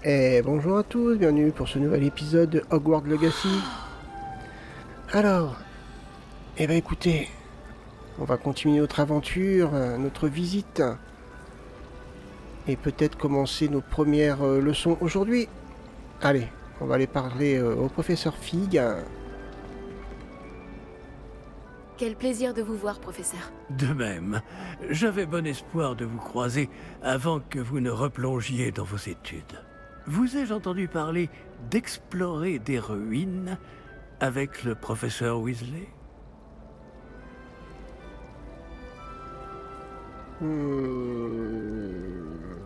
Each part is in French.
Et bonjour à tous, bienvenue pour ce nouvel épisode de Hogwarts Legacy. Alors, écoutez, on va continuer notre aventure, notre visite, et peut-être commencer nos premières leçons aujourd'hui. Allez, on va aller parler au professeur Fig. Quel plaisir de vous voir, professeur. De même, j'avais bon espoir de vous croiser avant que vous ne replongiez dans vos études. Vous ai-je entendu parler d'explorer des ruines avec le professeur Weasley?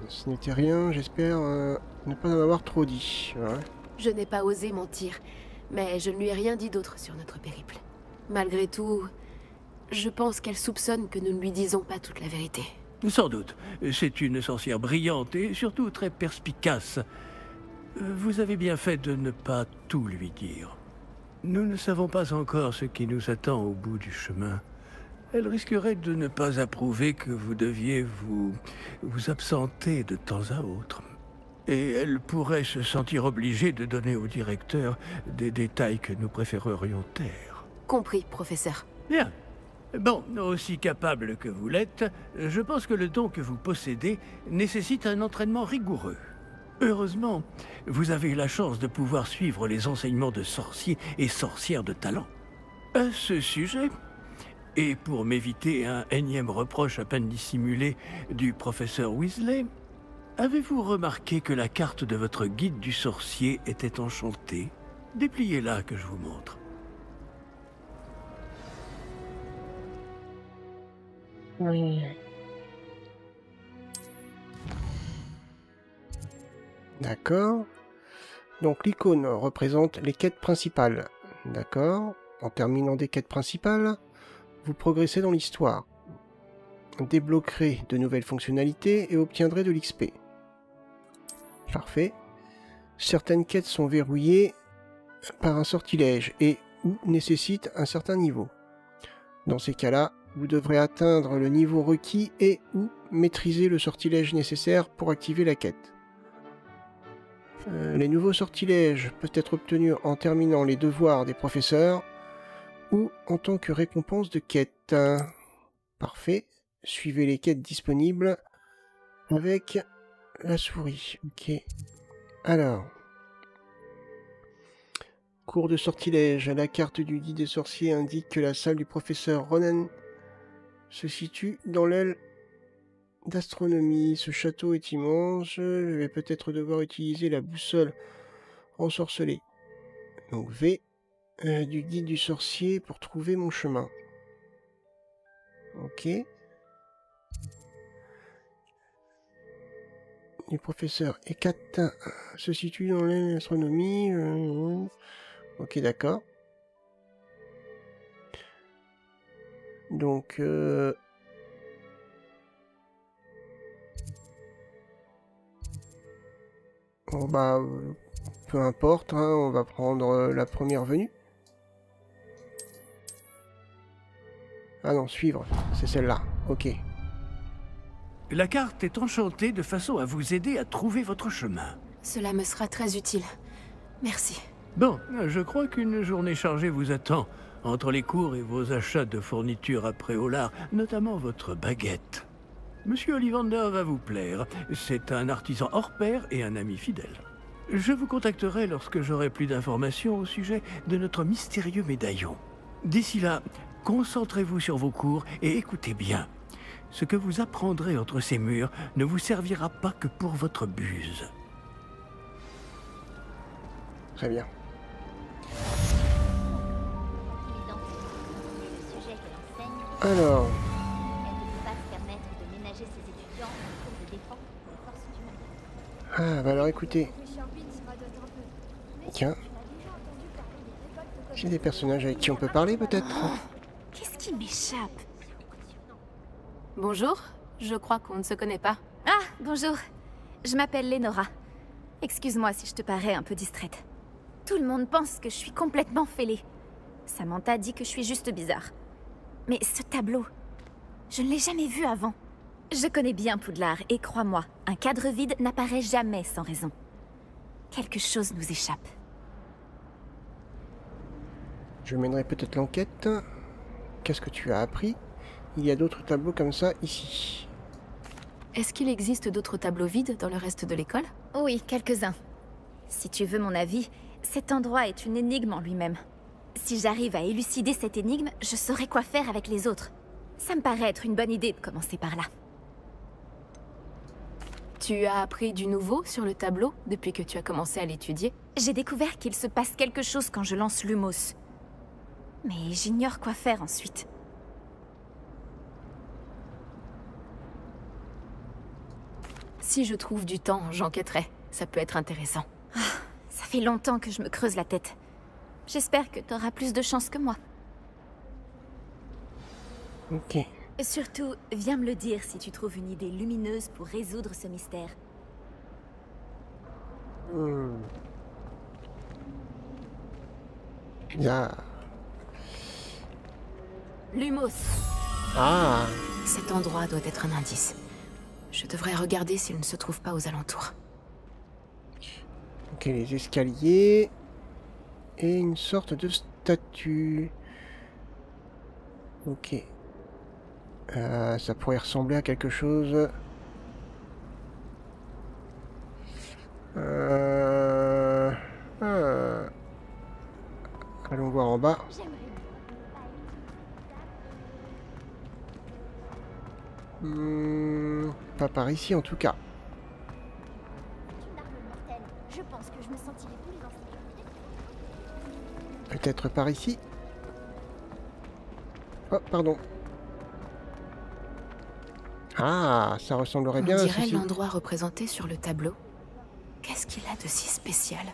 Ce n'était rien, j'espère ne pas en avoir trop dit. Ouais. Je n'ai pas osé mentir, mais je ne lui ai rien dit d'autre sur notre périple. Malgré tout, je pense qu'elle soupçonne que nous ne lui disons pas toute la vérité. Sans doute. C'est une sorcière brillante et surtout très perspicace. Vous avez bien fait de ne pas tout lui dire. Nous ne savons pas encore ce qui nous attend au bout du chemin. Elle risquerait de ne pas approuver que vous deviez vous absenter de temps à autre. Et elle pourrait se sentir obligée de donner au directeur des détails que nous préférerions taire. Compris, professeur. Bien. Bon, aussi capable que vous l'êtes, je pense que le don que vous possédez nécessite un entraînement rigoureux. Heureusement, vous avez la chance de pouvoir suivre les enseignements de sorciers et sorcières de talent. À ce sujet, et pour m'éviter un énième reproche à peine dissimulé du professeur Weasley, avez-vous remarqué que la carte de votre guide du sorcier était enchantée? Dépliez-la que je vous montre. Oui. D'accord. Donc l'icône représente les quêtes principales. D'accord. En terminant des quêtes principales, vous progressez dans l'histoire. Débloquerez de nouvelles fonctionnalités et obtiendrez de l'XP. Parfait. Certaines quêtes sont verrouillées par un sortilège et ou nécessitent un certain niveau. Dans ces cas-là, vous devrez atteindre le niveau requis et ou maîtriser le sortilège nécessaire pour activer la quête. Les nouveaux sortilèges peuvent être obtenus en terminant les devoirs des professeurs ou en tant que récompense de quête. Parfait. Suivez les quêtes disponibles avec la souris. Ok. Alors. Cours de sortilège. La carte du guide des sorciers indique que la salle du professeur Ronen se situe dans l'aile d'astronomie. Ce château est immense. Je vais peut-être devoir utiliser la boussole ensorcelée. Donc V du guide du sorcier pour trouver mon chemin. Ok. Le professeur Ekat se situe dans l'aile d'astronomie. Ok, d'accord. Donc, bon, bah, peu importe, hein, on va prendre la première venue. Ah non, suivre, c'est celle-là, ok. La carte est enchantée de façon à vous aider à trouver votre chemin. Cela me sera très utile. Merci. Bon, je crois qu'une journée chargée vous attend, entre les cours et vos achats de fournitures à Préolard, notamment votre baguette. Monsieur Ollivander va vous plaire. C'est un artisan hors pair et un ami fidèle. Je vous contacterai lorsque j'aurai plus d'informations au sujet de notre mystérieux médaillon. D'ici là, concentrez-vous sur vos cours et écoutez bien. Ce que vous apprendrez entre ces murs ne vous servira pas que pour votre buse. Très bien. Alors... Ah, bah alors écoutez. Tiens. J'ai des personnages avec qui on peut parler peut-être. Qu'est-ce qui m'échappe? Bonjour, je crois qu'on ne se connaît pas. Ah, bonjour. Je m'appelle Lénora. Excuse-moi si je te parais un peu distraite. Tout le monde pense que je suis complètement fêlée. Samantha dit que je suis juste bizarre. Mais ce tableau, je ne l'ai jamais vu avant. Je connais bien Poudlard et crois-moi, un cadre vide n'apparaît jamais sans raison. Quelque chose nous échappe. Je mènerai peut-être l'enquête. Qu'est-ce que tu as appris? Il y a d'autres tableaux comme ça ici. Est-ce qu'il existe d'autres tableaux vides dans le reste de l'école? Oui, quelques-uns. Si tu veux mon avis, cet endroit est une énigme en lui-même. Si j'arrive à élucider cette énigme, je saurai quoi faire avec les autres. Ça me paraît être une bonne idée de commencer par là. Tu as appris du nouveau sur le tableau depuis que tu as commencé à l'étudier? J'ai découvert qu'il se passe quelque chose quand je lance Lumos. Mais j'ignore quoi faire ensuite. Si je trouve du temps, j'enquêterai. Ça peut être intéressant. Ça fait longtemps que je me creuse la tête. J'espère que t'auras plus de chance que moi. Ok. Surtout, viens me le dire si tu trouves une idée lumineuse pour résoudre ce mystère. Là. Lumos! Ah! Cet endroit doit être un indice. Je devrais regarder s'il ne se trouve pas aux alentours. Ok, les escaliers. Et une sorte de statue. Ok. Ça pourrait ressembler à quelque chose. Allons voir en bas. Pas par ici en tout cas. Peut-être par ici. Oh, pardon. Ah, ça ressemblerait bien On à dirait ceci. l'endroit représenté sur le tableau. Qu'est-ce qu'il a de si spécial?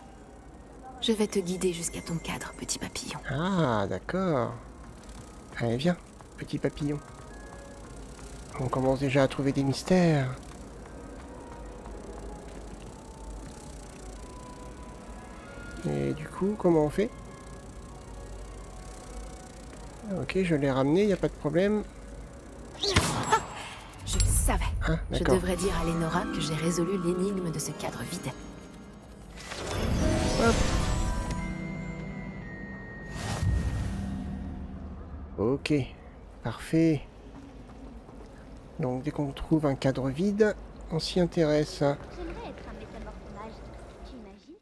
Je vais te guider jusqu'à ton cadre, petit papillon. Ah, d'accord. Allez, viens, petit papillon. On commence déjà à trouver des mystères. Et du coup, comment on fait? Ok, je l'ai ramené, y a pas de problème. Je le savais. Ah, Je d'accord. devrais dire à Lenora que j'ai résolu l'énigme de ce cadre vide. Hop. Ok, parfait. Donc dès qu'on trouve un cadre vide, on s'y intéresse. J'aimerais être un métamorphomage. Tu imagines?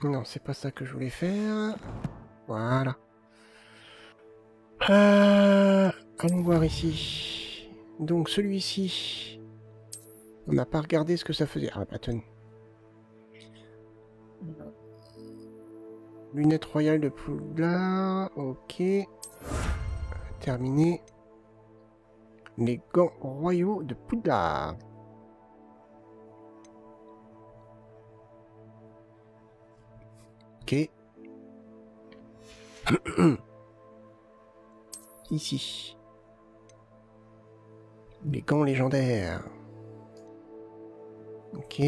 Non, c'est pas ça que je voulais faire. Voilà. Allons voir ici. Donc celui-ci, on n'a pas regardé ce que ça faisait. Ah, bâton. Lunettes royales de Poudlard. Ok. Terminé. Les gants royaux de Poudlard. Ok. Ici. Les gants légendaires. Ok.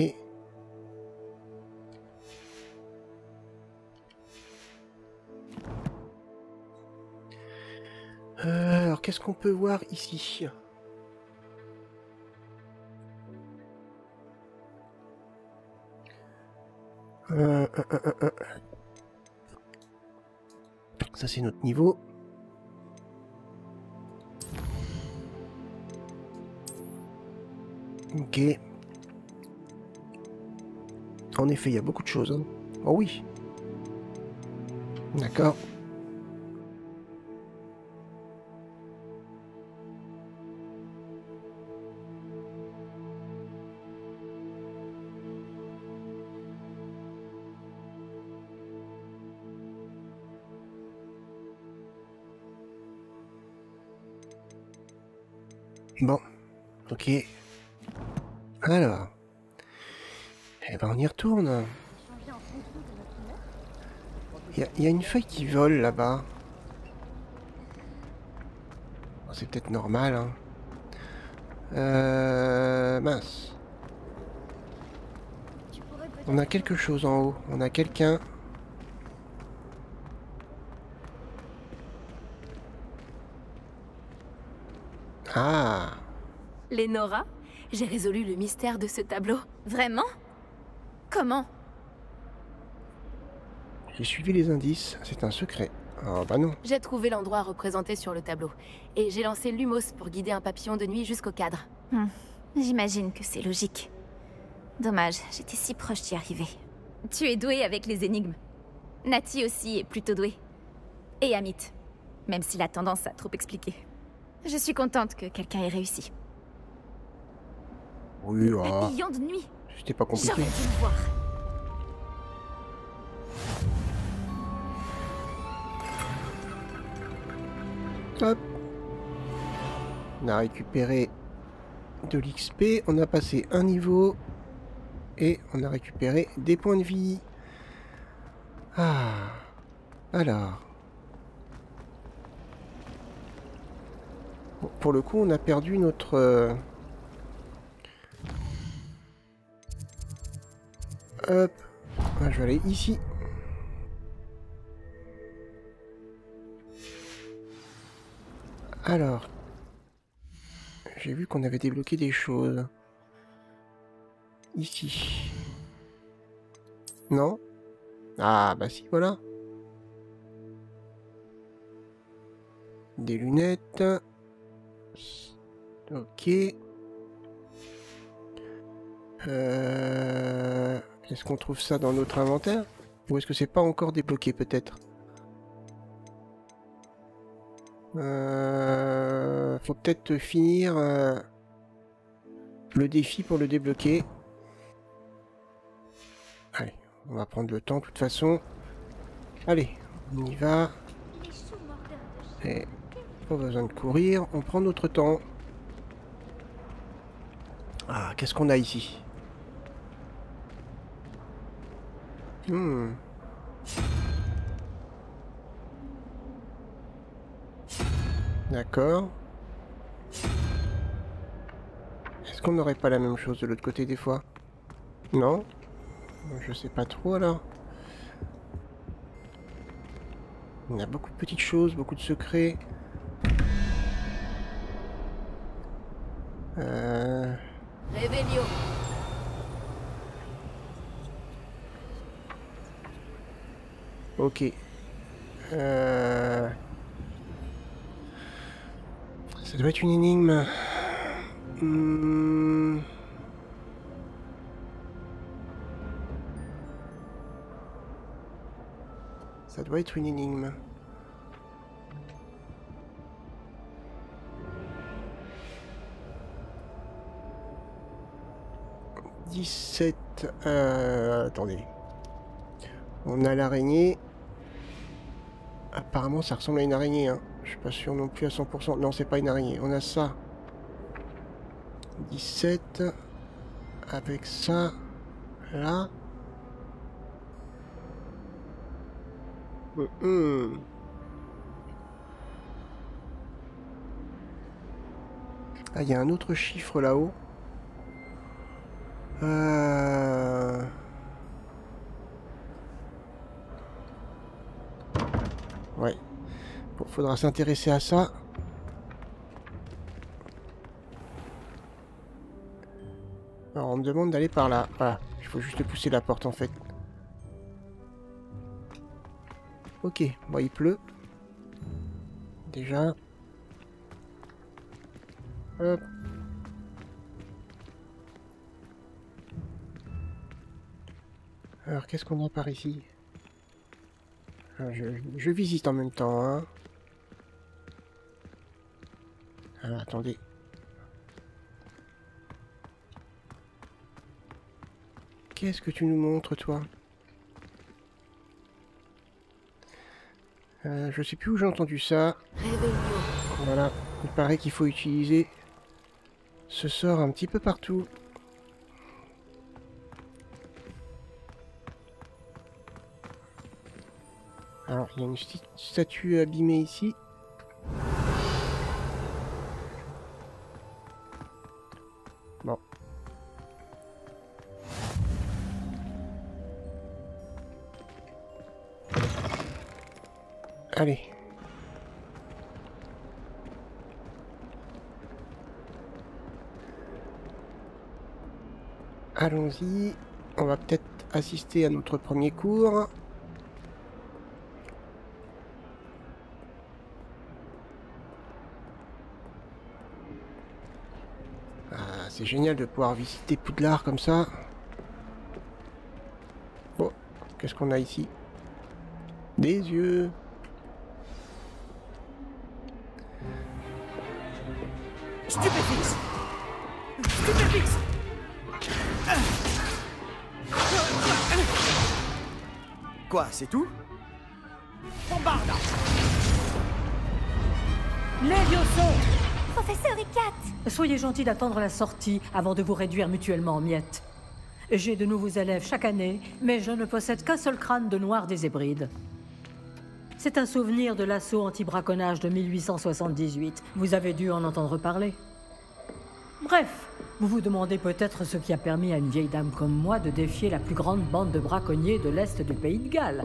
Alors, qu'est-ce qu'on peut voir ici? Ça, c'est notre niveau. Ok. En effet, il y a beaucoup de choses. Hein. Oh oui. D'accord. Bon. Ok. Alors. Eh ben, on y retourne. Il y a une feuille qui vole là-bas. Bon, c'est peut-être normal, hein. Mince. On a quelque chose en haut. On a quelqu'un. Ah. Lenora, j'ai résolu le mystère de ce tableau. Vraiment? Comment? J'ai suivi les indices, c'est un secret. Oh bah non. J'ai trouvé l'endroit représenté sur le tableau. Et j'ai lancé Lumos pour guider un papillon de nuit jusqu'au cadre. J'imagine que c'est logique. Dommage, j'étais si proche d'y arriver. Tu es doué avec les énigmes. Nati aussi est plutôt douée. Et Amit, même s'il a tendance à trop expliquer. Je suis contente que quelqu'un ait réussi. Oui, Papillon de nuit. c'était pas compliqué. J'aurais dû le voir. Hop. On a récupéré de l'XP, on a passé un niveau et on a récupéré des points de vie. Ah. Alors. Bon, pour le coup, on a perdu notre... Hop. Ah, je vais aller ici. Alors, j'ai vu qu'on avait débloqué des choses. Ici. Non? Ah, bah si, voilà. Des lunettes. Ok. Est-ce qu'on trouve ça dans notre inventaire? Ou est-ce que c'est pas encore débloqué, peut-être? Faut peut-être finir le défi pour le débloquer. Allez, on va prendre le temps de toute façon. Allez, on y va. Et pas besoin de courir, on prend notre temps. Ah, qu'est-ce qu'on a ici? D'accord. Est-ce qu'on n'aurait pas la même chose de l'autre côté des fois? Non? Je sais pas trop alors. On a beaucoup de petites choses, beaucoup de secrets. Réveillon. Ok. Ça doit être une énigme. Ça doit être une énigme. Attendez. On a l'araignée. Apparemment, ça ressemble à une araignée, hein. Je suis pas sûr non plus à 100%. Non, c'est pas une araignée. On a ça. 17. Avec ça. Là. Ah, il y a un autre chiffre là-haut. Ouais. Bon, faudra s'intéresser à ça. Alors, on me demande d'aller par là. Voilà. Il faut juste pousser la porte en fait. Ok. Bon, il pleut. Déjà. Hop. Alors, qu'est-ce qu'on a par ici? Alors, je visite en même temps, hein. Alors, attendez. Qu'est-ce que tu nous montres, toi? Je sais plus où j'ai entendu ça. Réveillon. Voilà. Il paraît qu'il faut utiliser ce sort un petit peu partout. Alors, il y a une statue abîmée ici. Bon. Allez. Allons-y. On va peut-être assister à notre premier cours. C'est génial de pouvoir visiter Poudlard comme ça. Oh, qu'est-ce qu'on a ici? Des yeux. Stupéfix! Stupéfix! Quoi, c'est tout? Bombarde! Levioso! Professeur Ikat! Soyez gentil d'attendre la sortie avant de vous réduire mutuellement en miettes. J'ai de nouveaux élèves chaque année, mais je ne possède qu'un seul crâne de noir des Hébrides. C'est un souvenir de l'assaut anti-braconnage de 1878. Vous avez dû en entendre parler. Bref, vous vous demandez peut-être ce qui a permis à une vieille dame comme moi de défier la plus grande bande de braconniers de l'Est du pays de Galles,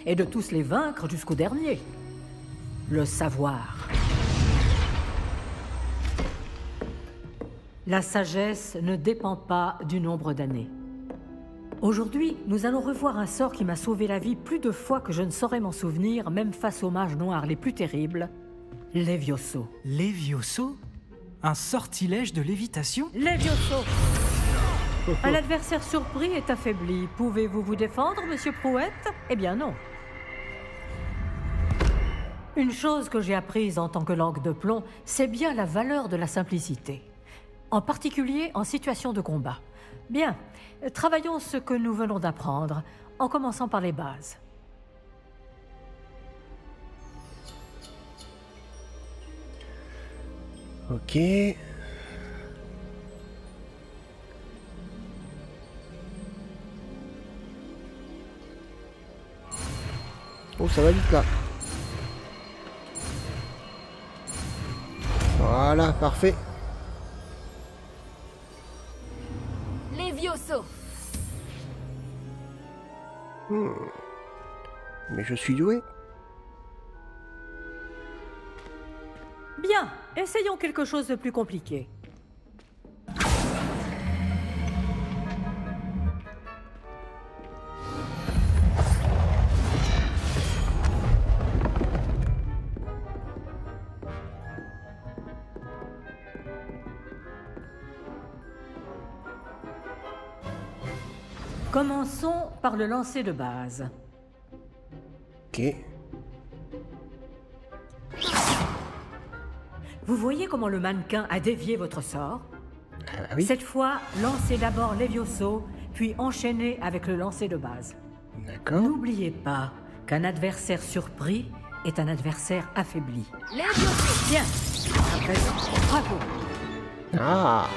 et de tous les vaincre jusqu'au dernier. Le savoir. La sagesse ne dépend pas du nombre d'années. Aujourd'hui, nous allons revoir un sort qui m'a sauvé la vie plus de fois que je ne saurais m'en souvenir, même face aux mages noirs les plus terribles, Levioso. Levioso? Un sortilège de lévitation? Levioso! Un adversaire surpris est affaibli. Pouvez-vous vous défendre, monsieur Prouette? Eh bien non. Une chose que j'ai apprise en tant que langue de plomb, c'est bien la valeur de la simplicité. En particulier en situation de combat. Bien, travaillons ce que nous venons d'apprendre, en commençant par les bases. Ok. Oh, ça va vite là. Voilà, parfait. Levioso! Mais je suis doué. Bien, essayons quelque chose de plus compliqué. Commençons par le lancer de base. Ok. Vous voyez comment le mannequin a dévié votre sort? Ah oui. Cette fois, lancez d'abord Levioso, puis enchaînez avec le lancer de base. D'accord. N'oubliez pas qu'un adversaire surpris est un adversaire affaibli. Levioso! Bien. À présent, bravo. Ah.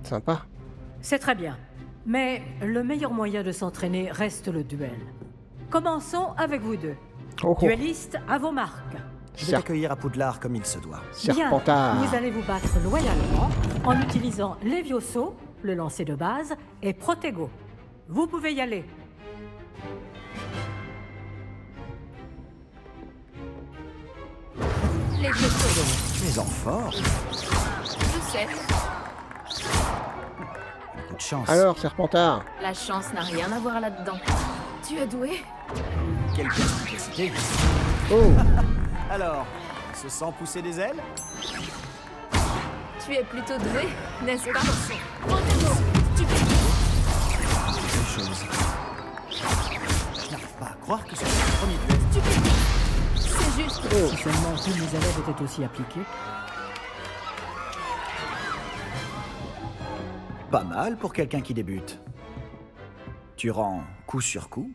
Sympa. C'est très bien. Mais le meilleur moyen de s'entraîner reste le duel. Commençons avec vous deux. Oh, oh. Duellistes, à vos marques. Je vais t'accueillir à Poudlard comme il se doit. Serpentard. Bien, vous allez vous battre loyalement en utilisant Levioso, le lancer de base, et Protego. Vous pouvez y aller. Levioso! Tu es en forme. Je sais, Beaucoup de chance. Alors, Serpentard. la chance n'a rien à voir là-dedans. Tu es doué? Quelle perspicacité. Oh. Alors, se sent pousser des ailes? Tu es plutôt doué, n'est-ce pas? Quelque chose. Je n'arrive pas à croire que ce soit le premier duel. C'est juste. Si seulement tous mes élèves étaient aussi appliqués. Pas mal pour quelqu'un qui débute. Tu rends coup sur coup.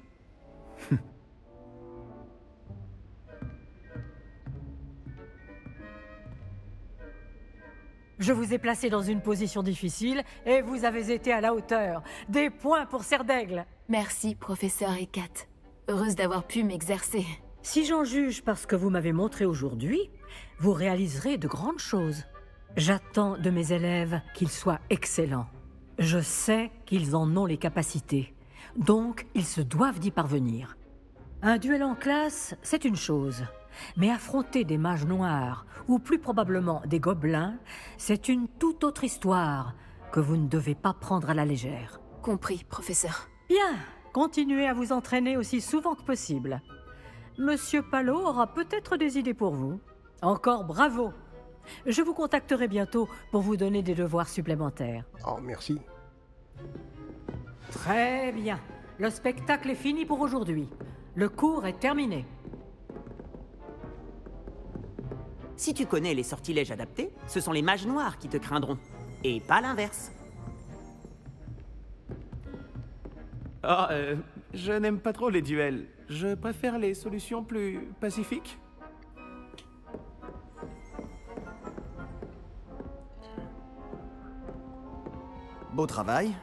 Je vous ai placé dans une position difficile et vous avez été à la hauteur. Des points pour Serre d'Aigle. Merci, professeur Ekat. Heureuse d'avoir pu m'exercer. Si j'en juge par ce que vous m'avez montré aujourd'hui, vous réaliserez de grandes choses. J'attends de mes élèves qu'ils soient excellents. Je sais qu'ils en ont les capacités, donc ils se doivent d'y parvenir. Un duel en classe, c'est une chose, mais affronter des mages noirs, ou plus probablement des gobelins, c'est une toute autre histoire que vous ne devez pas prendre à la légère. Compris, professeur. Bien, continuez à vous entraîner aussi souvent que possible. Monsieur Palot aura peut-être des idées pour vous. Encore bravo. Je vous contacterai bientôt pour vous donner des devoirs supplémentaires. Oh, merci. Très bien. Le spectacle est fini pour aujourd'hui. Le cours est terminé. Si tu connais les sortilèges adaptés, ce sont les mages noirs qui te craindront. Et pas l'inverse. Oh, je n'aime pas trop les duels. Je préfère les solutions plus pacifiques. Beau travail.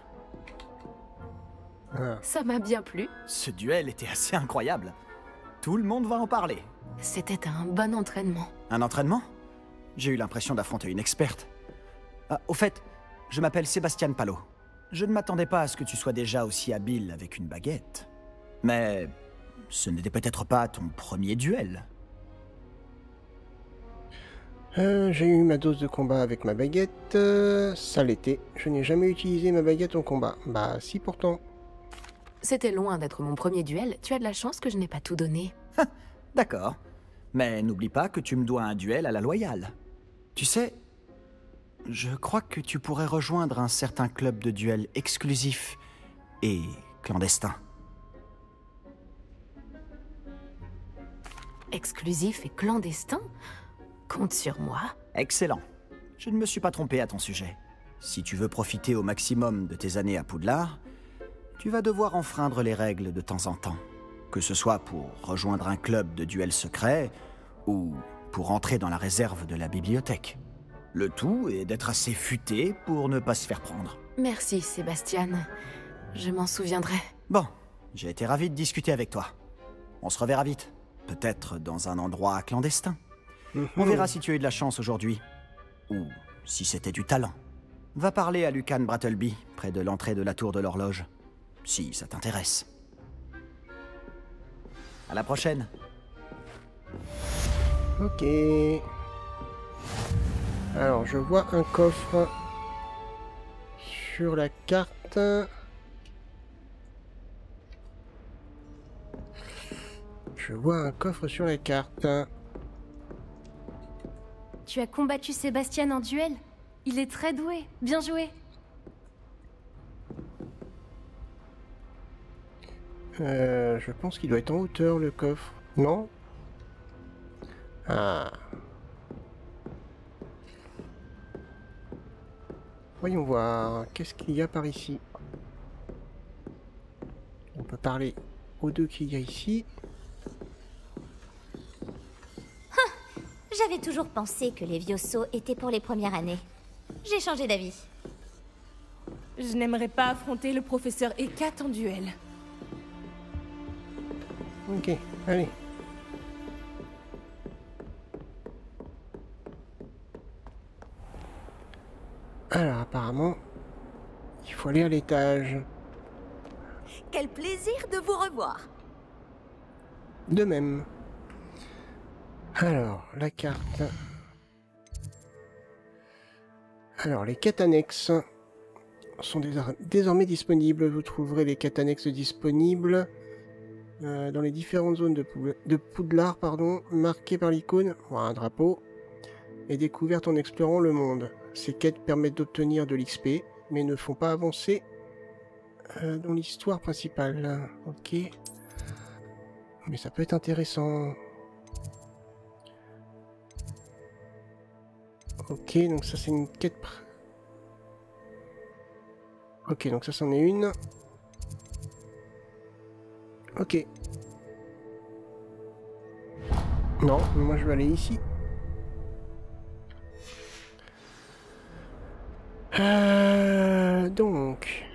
Ça m'a bien plu. Ce duel était assez incroyable. Tout le monde va en parler. C'était un bon entraînement. Un entraînement? J'ai eu l'impression d'affronter une experte. Ah, au fait, je m'appelle Sébastien Palot. Je ne m'attendais pas à ce que tu sois déjà aussi habile avec une baguette. Mais ce n'était peut-être pas ton premier duel. J'ai eu ma dose de combat avec ma baguette. Ça l'était. Je n'ai jamais utilisé ma baguette en combat. Bah si pourtant. C'était loin d'être mon premier duel. Tu as de la chance que je n'ai pas tout donné. D'accord. Mais n'oublie pas que tu me dois un duel à la loyale. Tu sais, je crois que tu pourrais rejoindre un certain club de duel exclusif et clandestin. Exclusif et clandestin? Compte sur moi. Excellent. Je ne me suis pas trompé à ton sujet. Si tu veux profiter au maximum de tes années à Poudlard, tu vas devoir enfreindre les règles de temps en temps. Que ce soit pour rejoindre un club de duel secret ou pour entrer dans la réserve de la bibliothèque. Le tout est d'être assez futé pour ne pas se faire prendre. Merci, Sébastien. Je m'en souviendrai. Bon, j'ai été ravi de discuter avec toi. On se reverra vite. Peut-être dans un endroit clandestin. On verra si tu as eu de la chance aujourd'hui. Ou si c'était du talent. Va parler à Lucan Brattleby, près de l'entrée de la tour de l'horloge. Si ça t'intéresse. À la prochaine. Ok. Alors, je vois un coffre sur la carte. Je vois un coffre sur la carte. Tu as combattu Sébastien en duel? Il est très doué. Bien joué. Je pense qu'il doit être en hauteur, le coffre. Non? Ah. Voyons voir. Qu'est-ce qu'il y a par ici? On peut parler aux deux qu'il y a ici. J'avais toujours pensé que les Vioso étaient pour les premières années. J'ai changé d'avis. Je n'aimerais pas affronter le professeur Hécate en duel. Ok, allez. Alors, apparemment, il faut aller à l'étage. Quel plaisir de vous revoir. De même. Alors, la carte. Alors, les quêtes annexes sont désormais disponibles. Vous trouverez les quêtes annexes disponibles dans les différentes zones de Poudlard, marquées par l'icône, un drapeau, et découvertes en explorant le monde. Ces quêtes permettent d'obtenir de l'XP, mais ne font pas avancer dans l'histoire principale. Ok. Mais ça peut être intéressant. Ok, donc ça c'est une quête... Ok, donc ça c'en est une. Ok. Non, moi je vais aller ici. Donc...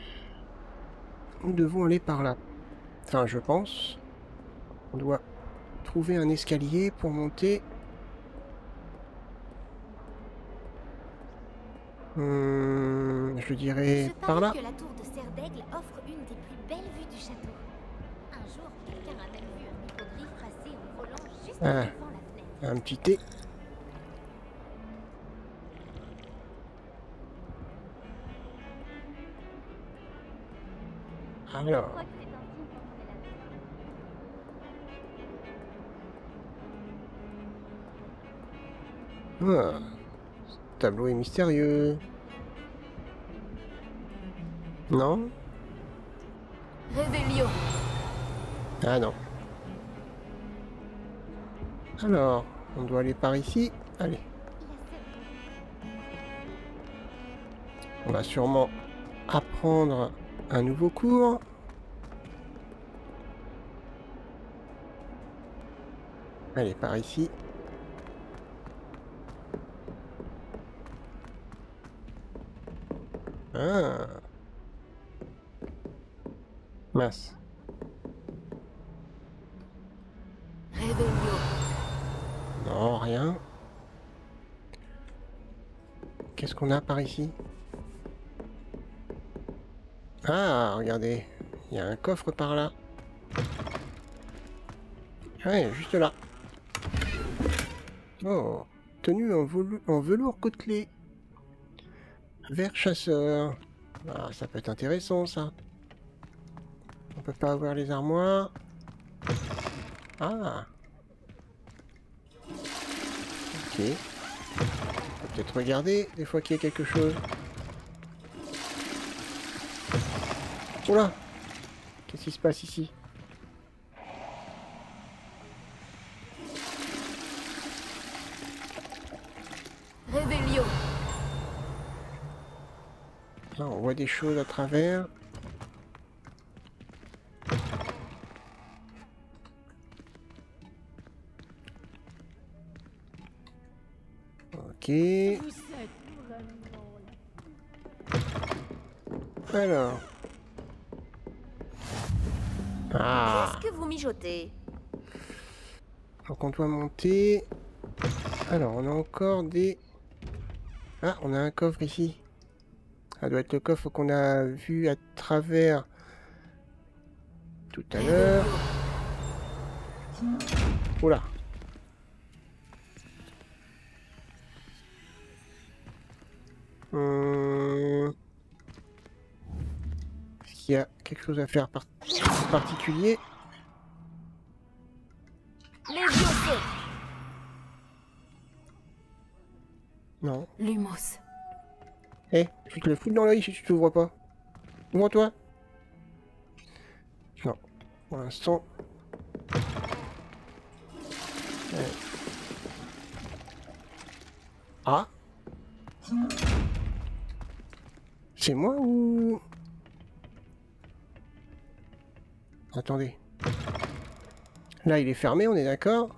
Nous devons aller par là. Enfin, je pense. On doit trouver un escalier pour monter... je dirais par là. Que la tour de Serre d'Aigle offre une des plus belles vues du château. Un jour, quelqu'un a même vu un hippogriffe passer en volant juste devant la fenêtre. Un petit thé. Alors. tableau est mystérieux. Non? Réveillon. Ah non. Alors, on doit aller par ici. Allez. On va sûrement apprendre un nouveau cours. Allez, par ici. Ah. Mince. Réveillon. Non, rien. Qu'est-ce qu'on a par ici? Ah, regardez. Il y a un coffre par là. Ouais, juste là. Oh, tenue en velours côtelé. Vert chasseur. Ah, ça peut être intéressant, ça. On peut pas ouvrir les armoires. Ah. Ok. On peut peut-être regarder des fois qu'il y a quelque chose. Oula! Qu'est-ce qui se passe ici? Réveillon. Là, on voit des choses à travers. Ok. Alors. Ah. Qu'est-ce que vous mijotez? Donc on doit monter. Alors, on a encore des... Ah, on a un coffre ici. Ça doit être le coffre qu'on a vu à travers tout à l'heure. Oula. Est-ce qu'il y a quelque chose à faire particulier? Non. Lumos. Eh, je te le fous dans l'œil si tu t'ouvres pas. Ouvre-toi. Non. Pour l'instant. Ah. C'est moi ou... Attendez. Là, il est fermé, on est d'accord?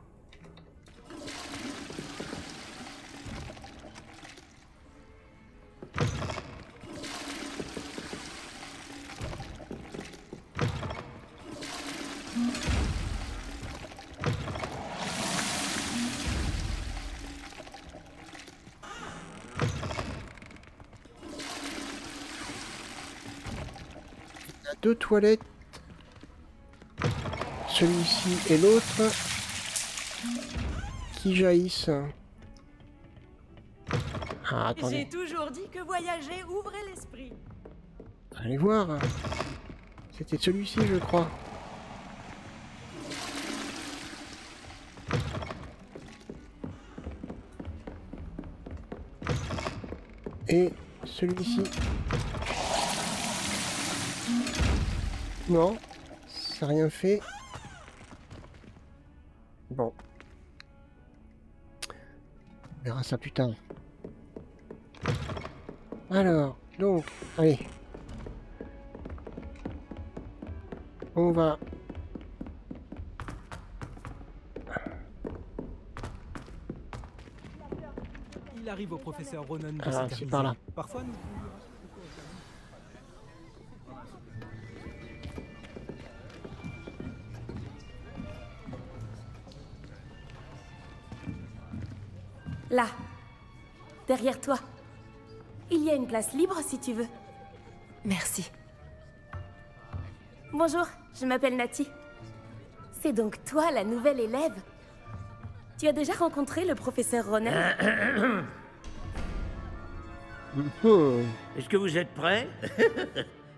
Deux toilettes, celui-ci et l'autre, qui jaillissent. Ah, attendez. J'ai toujours dit que voyager ouvrait l'esprit. Allez voir. C'était celui-ci, je crois. Et celui-ci. Non, ça n'a rien fait. Bon. On verra ça plus tard. Alors, donc, allez. On va... Il arrive au professeur Ronan de Ah, c'est s'éterniser. par là. Parfois, nous... Là, derrière toi. Il y a une place libre si tu veux. Merci. Bonjour, je m'appelle Nati. C'est donc toi la nouvelle élève. Tu as déjà rencontré le professeur Ronan? Est-ce que vous êtes prêts?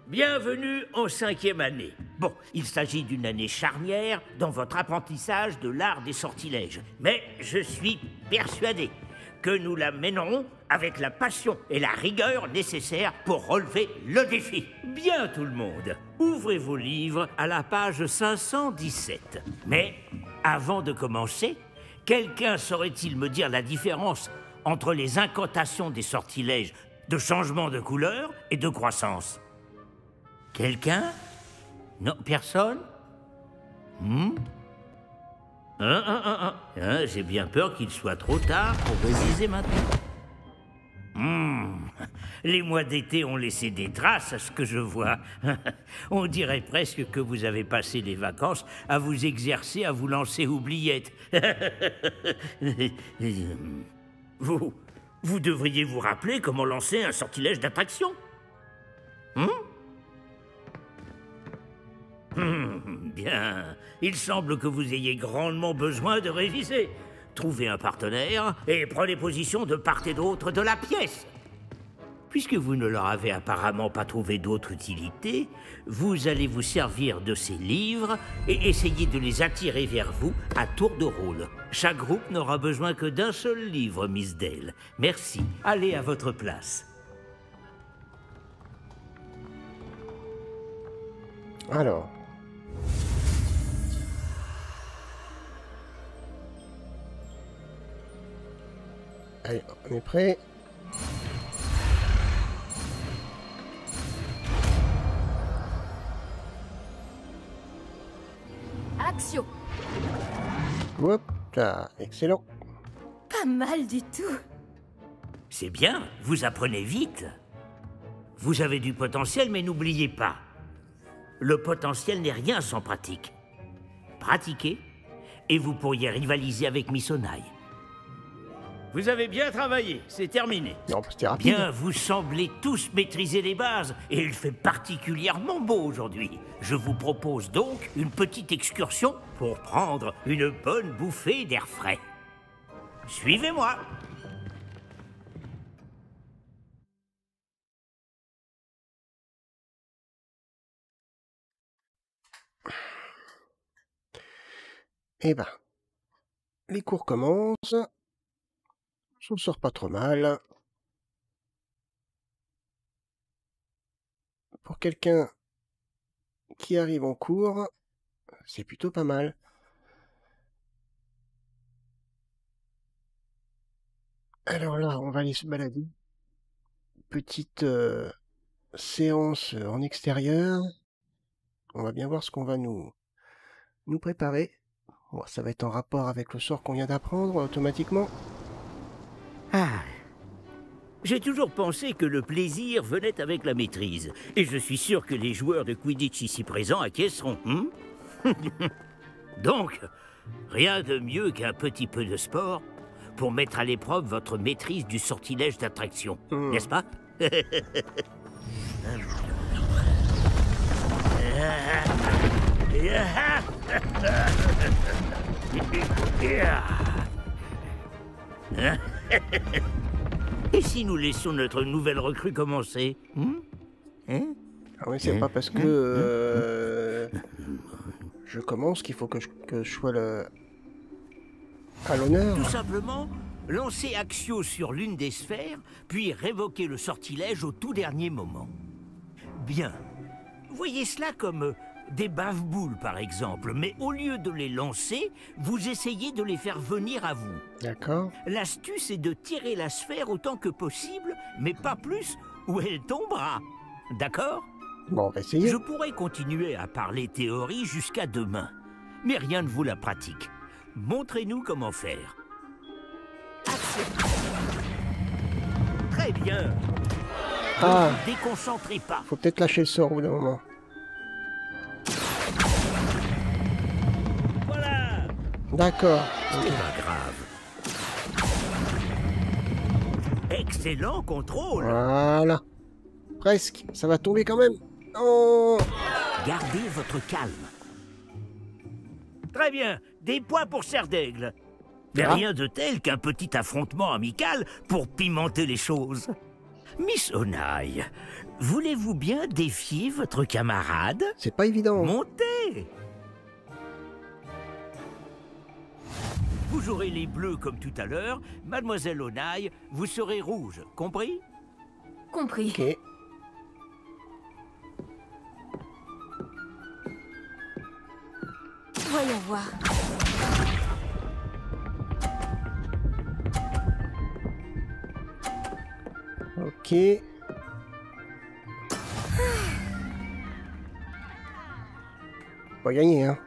Bienvenue en 5e année. Bon, il s'agit d'une année charnière dans votre apprentissage de l'art des sortilèges. Mais je suis persuadé que nous la mènerons avec la passion et la rigueur nécessaires pour relever le défi. Bien tout le monde, ouvrez vos livres à la page 517. Mais avant de commencer, quelqu'un saurait-il me dire la différence entre les incantations des sortilèges de changement de couleur et de croissance? Quelqu'un? Non, personne? J'ai bien peur qu'il soit trop tard pour réviser maintenant. Les mois d'été ont laissé des traces à ce que je vois. On dirait presque que vous avez passé les vacances à vous exercer à vous lancer oubliettes. Vous devriez vous rappeler comment lancer un sortilège d'attraction. Bien, il semble que vous ayez grandement besoin de réviser. Trouvez un partenaire et prenez position de part et d'autre de la pièce. Puisque vous ne leur avez apparemment pas trouvé d'autre utilité, vous allez vous servir de ces livres et essayer de les attirer vers vous à tour de rôle. Chaque groupe n'aura besoin que d'un seul livre, Miss Dale. Merci. Allez à votre place. Alors. Allez, on est prêt. Action. Hop là, excellent. Pas mal du tout. C'est bien, vous apprenez vite. Vous avez du potentiel, mais n'oubliez pas, le potentiel n'est rien sans pratique. Pratiquez, et vous pourriez rivaliser avec Miss Onaï. Vous avez bien travaillé, c'est terminé. Non, c'était rapide. Bien, vous semblez tous maîtriser les bases, et il fait particulièrement beau aujourd'hui. Je vous propose donc une petite excursion pour prendre une bonne bouffée d'air frais. Suivez-moi. Eh ben, les cours commencent. Je ne sors pas trop mal. Pour quelqu'un qui arrive en cours, c'est plutôt pas mal. Alors là, on va aller se balader. Petite séance en extérieur. On va bien voir ce qu'on va nous préparer. Bon, ça va être en rapport avec le sort qu'on vient d'apprendre automatiquement. Ah, j'ai toujours pensé que le plaisir venait avec la maîtrise. Et je suis sûr que les joueurs de Quidditch ici présents acquiesceront. Donc, rien de mieux qu'un petit peu de sport pour mettre à l'épreuve votre maîtrise du sortilège d'attraction, n'est-ce pas? Et si nous laissions notre nouvelle recrue commencer? Ah oui, c'est pas parce que je commence qu'il faut que je sois à l'honneur. Tout simplement, lancer Axio sur l'une des sphères, puis révoquer le sortilège au tout dernier moment. Bien. Voyez cela comme des bave-boules, par exemple, mais au lieu de les lancer, vous essayez de les faire venir à vous. D'accord. L'astuce est de tirer la sphère autant que possible, mais pas plus, ou elle tombera. D'accord? Bon, on va essayer. Je pourrais continuer à parler théorie jusqu'à demain, mais rien ne vaut la pratique. Montrez-nous comment faire. Très bien. Ah. Ne vous déconcentrez pas. Faut peut-être lâcher le sort au bout d'un moment. Voilà. D'accord. C'est pas grave. Excellent contrôle. Voilà. Presque. Ça va tomber quand même. Oh. Gardez votre calme. Très bien. Des points pour Serre d'Aigle. Mais rien de tel qu'un petit affrontement amical pour pimenter les choses. Miss Onaï, voulez-vous bien défier votre camarade? C'est pas évident. Montez! vous jouerez les bleus comme tout à l'heure. Mademoiselle Onaï, vous serez rouge. Compris? Compris. Ok. Voyons voir. Ok. On va gagner, hein.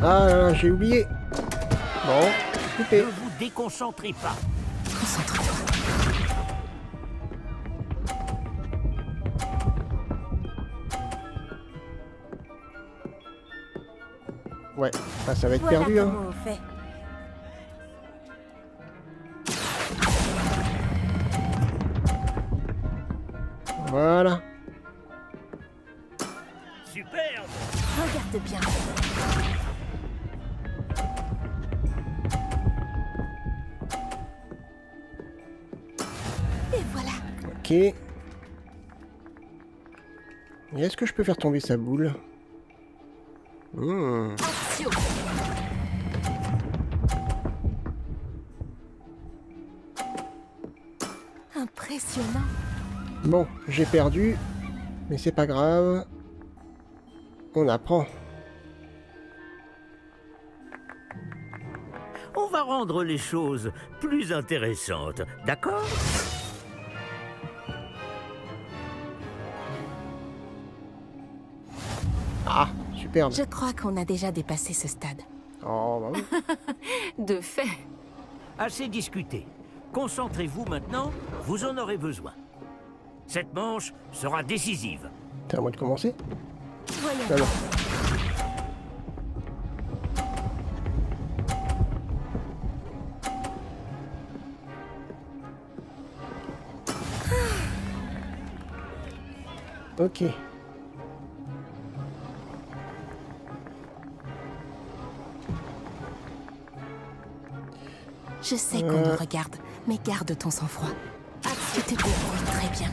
Ah là là, j'ai oublié. Bon, Ne coupé. vous déconcentrez pas. Concentre-toi. Ouais, ah, ça va être Voilà perdu, hein. comment on fait. Voilà. Superbe. Regarde bien. Et voilà. Ok. Et est-ce que je peux faire tomber sa boule? Action. Impressionnant. Bon, j'ai perdu, mais c'est pas grave. On apprend. On va rendre les choses plus intéressantes, d'accord? Ah, superbe. Je crois qu'on a déjà dépassé ce stade. Oh, bah oui. De fait. Assez discuté. Concentrez-vous maintenant, vous en aurez besoin. Cette manche sera décisive. T'as à moi de commencer? Voyons Ah non. voir. Ok. Je sais qu'on nous regarde, mais garde ton sang-froid. Tu te débrouilles très bien.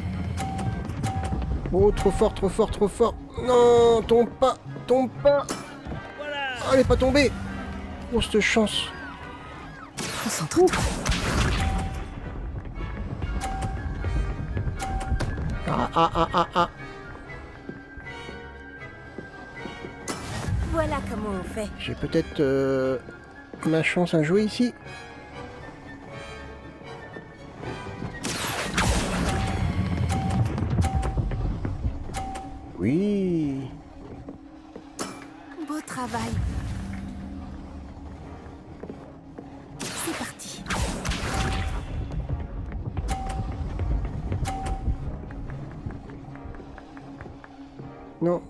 Oh, trop fort, trop fort, trop fort. Non, tombe pas, tombe pas. Oh, elle est pas tombée. Oh, cette chance. Concentre-toi. Ah, ah, ah, ah, ah. Voilà comment on fait. J'ai peut-être ma chance à jouer ici. Oui. Beau travail. C'est parti. Non.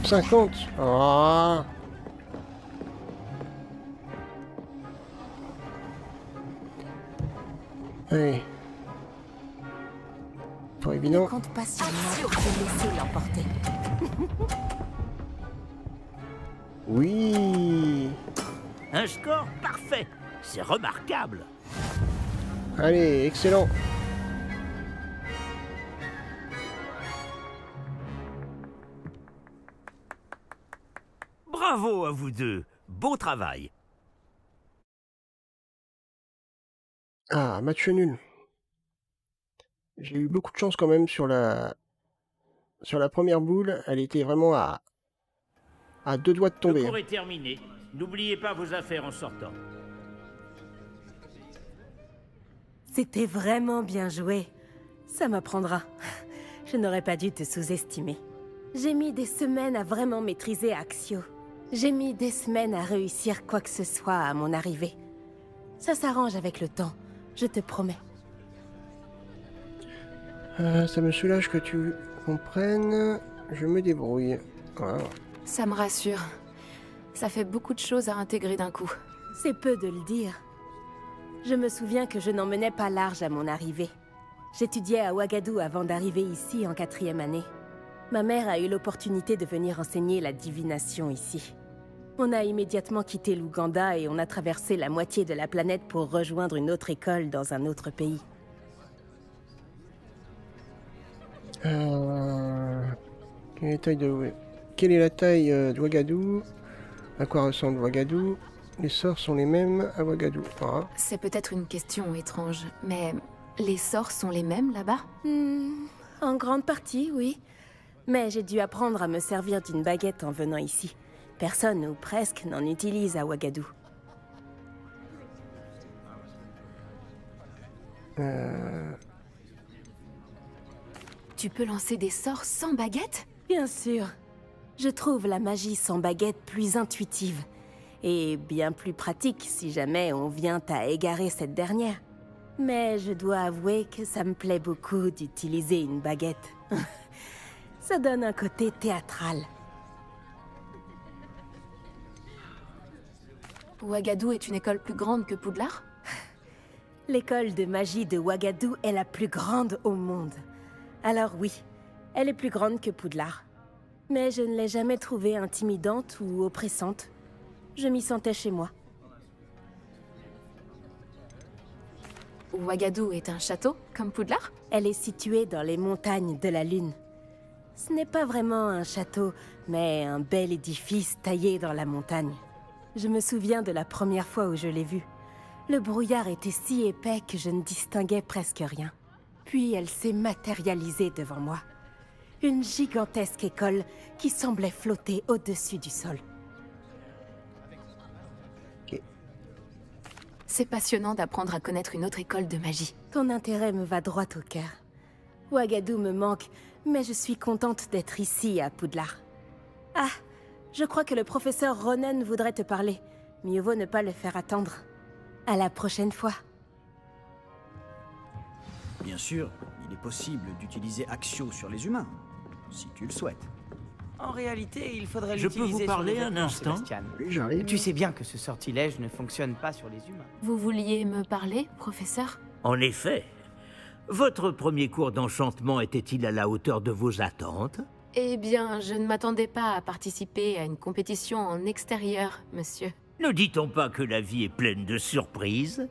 50. Ah. Allez. Pas évident. Ne compte pas sur moi pour te laisser l'emporter. Oui. Un score parfait. C'est remarquable. Allez, excellent. Bravo à vous deux. Beau travail. Ah, match nul. J'ai eu beaucoup de chance quand même sur la première boule. Elle était vraiment à 2 doigts de Le tomber. cours est terminé. N'oubliez pas vos affaires en sortant. C'était vraiment bien joué. Ça m'apprendra. Je n'aurais pas dû te sous-estimer. J'ai mis des semaines à vraiment maîtriser Axio. J'ai mis des semaines à réussir quoi que ce soit à mon arrivée. Ça s'arrange avec le temps, je te promets. Ça me soulage que tu comprennes. Je me débrouille. Voilà. Ça me rassure. Ça fait beaucoup de choses à intégrer d'un coup. C'est peu de le dire. Je me souviens que je n'en menais pas large à mon arrivée. J'étudiais à Ouagadou avant d'arriver ici en 4e année. Ma mère a eu l'opportunité de venir enseigner la divination ici. On a immédiatement quitté l'Ouganda et on a traversé la moitié de la planète pour rejoindre une autre école dans un autre pays. Quelle taille de... quelle est la taille de Ouagadou? À quoi ressemble Ouagadou? Les sorts sont les mêmes à Ouagadou. Ah. C'est peut-être une question étrange, mais les sorts sont les mêmes là-bas? En grande partie, oui. Mais j'ai dû apprendre à me servir d'une baguette en venant ici. Personne, ou presque, n'en utilise à Ouagadou. Tu peux lancer des sorts sans baguette? Bien sûr. Je trouve la magie sans baguette plus intuitive. Et bien plus pratique si jamais on vient à égarer cette dernière. Mais je dois avouer que ça me plaît beaucoup d'utiliser une baguette. Ça donne un côté théâtral. Ouagadou est une école plus grande que Poudlard? L'école de magie de Ouagadou est la plus grande au monde. Alors oui, elle est plus grande que Poudlard. Mais je ne l'ai jamais trouvée intimidante ou oppressante. Je m'y sentais chez moi. Ouagadou est un château, comme Poudlard? Elle est située dans les montagnes de la Lune. Ce n'est pas vraiment un château, mais un bel édifice taillé dans la montagne. Je me souviens de la première fois où je l'ai vue. Le brouillard était si épais que je ne distinguais presque rien. Puis elle s'est matérialisée devant moi. Une gigantesque école qui semblait flotter au-dessus du sol. C'est passionnant d'apprendre à connaître une autre école de magie. Ton intérêt me va droit au cœur. Ouagadou me manque, mais je suis contente d'être ici, à Poudlard. Ah, je crois que le professeur Ronen voudrait te parler. Mieux vaut ne pas le faire attendre. À la prochaine fois. Bien sûr, il est possible d'utiliser Axio sur les humains, si tu le souhaites. En réalité, il faudrait Je peux l'utiliser vous parler sur les un vêtements, instant? Sébastien. Oui, j'arrive. Tu sais bien que ce sortilège ne fonctionne pas sur les humains. Vous vouliez me parler, professeur? En effet. Votre premier cours d'enchantement était-il à la hauteur de vos attentes? Eh bien, je ne m'attendais pas à participer à une compétition en extérieur, monsieur. Ne dit-on pas que la vie est pleine de surprises?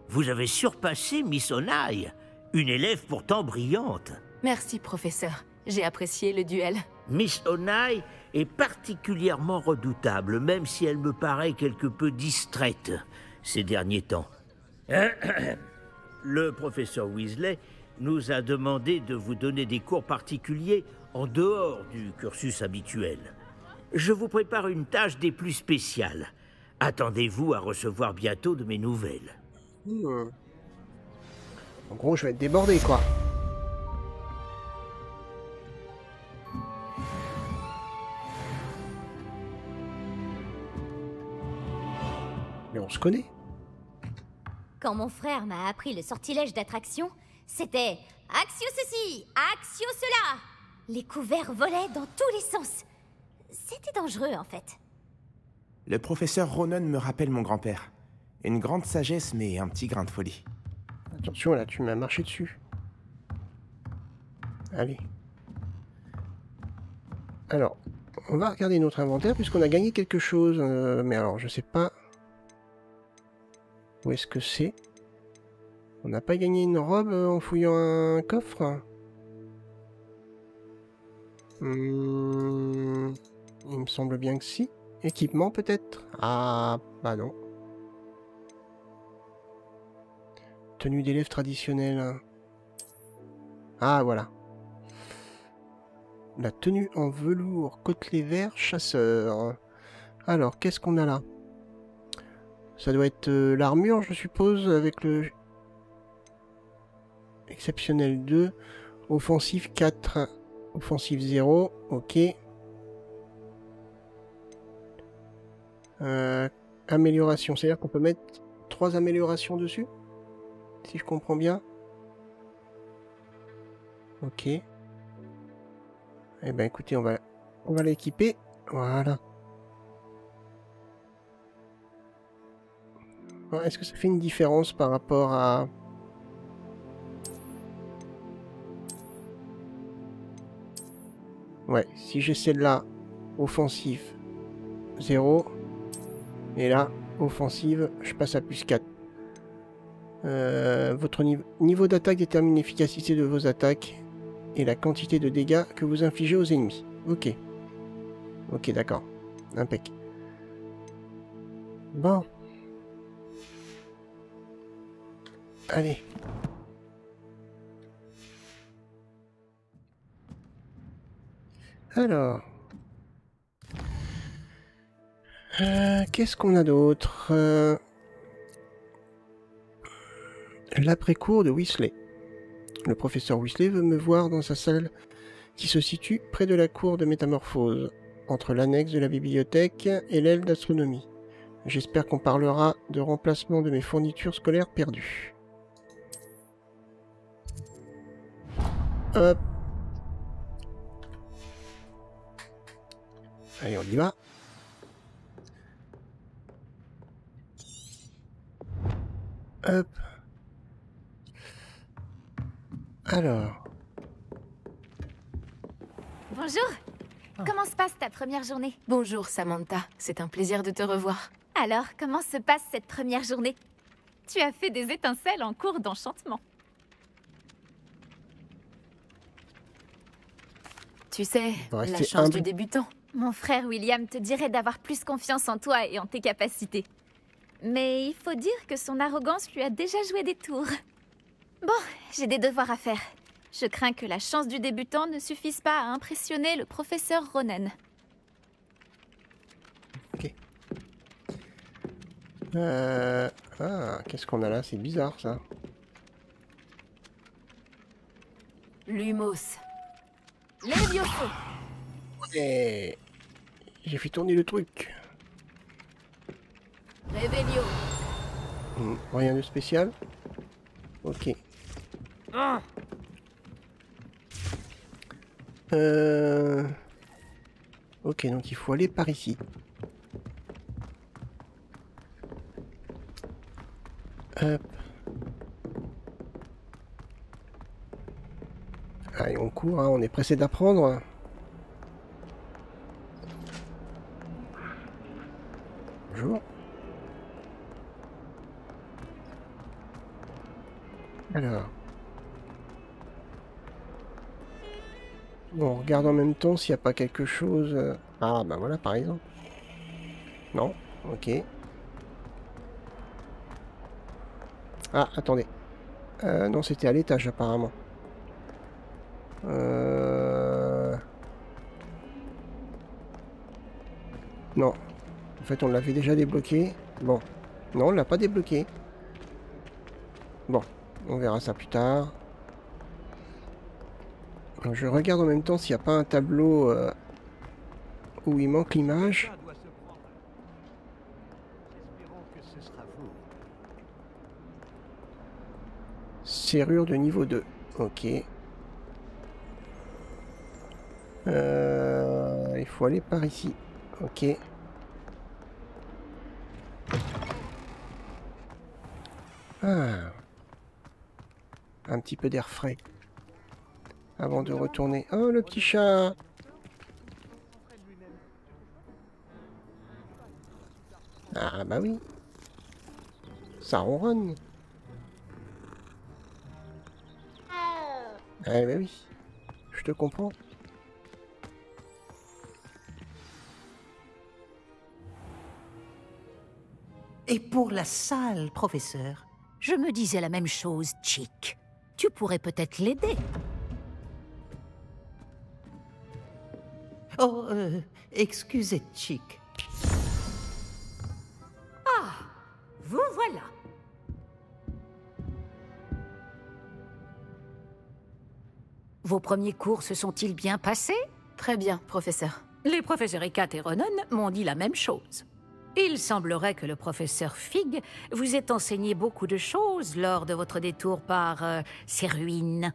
Vous avez surpassé Miss Onai, une élève pourtant brillante. Merci, professeur. J'ai apprécié le duel. Miss Onai est particulièrement redoutable, même si elle me paraît quelque peu distraite ces derniers temps. Le professeur Weasley nous a demandé de vous donner des cours particuliers en dehors du cursus habituel. Je vous prépare une tâche des plus spéciales. Attendez-vous à recevoir bientôt de mes nouvelles. En gros, je vais être débordé, quoi. Mais on se connaît. Quand mon frère m'a appris le sortilège d'attraction, c'était Axio ceci, Axio cela. Les couverts volaient dans tous les sens. C'était dangereux, en fait. Le professeur Ronen me rappelle mon grand-père. Une grande sagesse, mais un petit grain de folie. Attention, là, tu m'as marché dessus. Allez. Alors, on va regarder notre inventaire, puisqu'on a gagné quelque chose. Mais alors, je sais pas... Où est-ce que c'est? On n'a pas gagné une robe en fouillant un coffre? Il me semble bien que si. Équipement peut-être? Ah, bah non. Tenue d'élève traditionnelle. Ah, voilà. La tenue en velours, côtelé vert, chasseur. Alors, qu'est-ce qu'on a là? Ça doit être l'armure, je suppose, avec le... Exceptionnel 2. Offensif 4. Offensif 0. Ok. Amélioration, c'est-à-dire qu'on peut mettre 3 améliorations dessus? Si je comprends bien. Ok. Eh ben écoutez, on va l'équiper. Voilà. Est-ce que ça fait une différence par rapport à... Ouais, si j'ai celle-là, offensif 0. Et là, offensive, je passe à plus 4. Votre niveau d'attaque détermine l'efficacité de vos attaques et la quantité de dégâts que vous infligez aux ennemis. Ok. Ok, d'accord. Impec. Bon. Allez. Alors. Qu'est-ce qu'on a d'autre? L'après-cours de Weasley. Le professeur Weasley veut me voir dans sa salle qui se situe près de la cour de métamorphose, entre l'annexe de la bibliothèque et l'aile d'astronomie. J'espère qu'on parlera de remplacement de mes fournitures scolaires perdues. Hop. Allez, on y va. Hop. Alors. Bonjour. Comment se passe ta première journée? Bonjour Samantha, c'est un plaisir de te revoir. Alors, comment se passe cette première journée? Tu as fait des étincelles en cours d'enchantement. Tu sais, la chance humble. du débutant. Mon frère William te dirait d'avoir plus confiance en toi et en tes capacités. Mais il faut dire que son arrogance lui a déjà joué des tours. Bon, j'ai des devoirs à faire. Je crains que la chance du débutant ne suffise pas à impressionner le professeur Ronen. Ok. Ah, qu'est-ce qu'on a là? C'est bizarre, ça. Lumos. Levioso. Et... j'ai fait tourner le truc. Revelio. Rien de spécial. Ok. Ok, donc il faut aller par ici. Hop. Allez, on court, hein, on est pressé d'apprendre. Bonjour. Alors. Bon, on regarde en même temps s'il n'y a pas quelque chose... Ah, bah voilà, par exemple. Non, ok. Ah, attendez. Non, c'était à l'étage, apparemment. Non. En fait, on l'avait déjà débloqué. Bon. Non, on l'a pas débloqué. Bon, on verra ça plus tard. Donc, je regarde en même temps s'il n'y a pas un tableau où il manque l'image. Serrure de niveau 2. Ok. Il faut aller par ici. Ok. Ah. Un petit peu d'air frais. Avant de retourner. Oh, le petit chat! Ah, bah oui. Ça ronronne. Ah, bah oui. Je te comprends. Et pour la salle, professeur? Je me disais la même chose, Chick. Tu pourrais peut-être l'aider. Oh, excusez, Chick. Ah, vous voilà. Vos premiers cours se sont-ils bien passés? Très bien, professeur. Les professeurs Ekat et Ronen m'ont dit la même chose. Il semblerait que le professeur Fig vous ait enseigné beaucoup de choses lors de votre détour par ces ruines.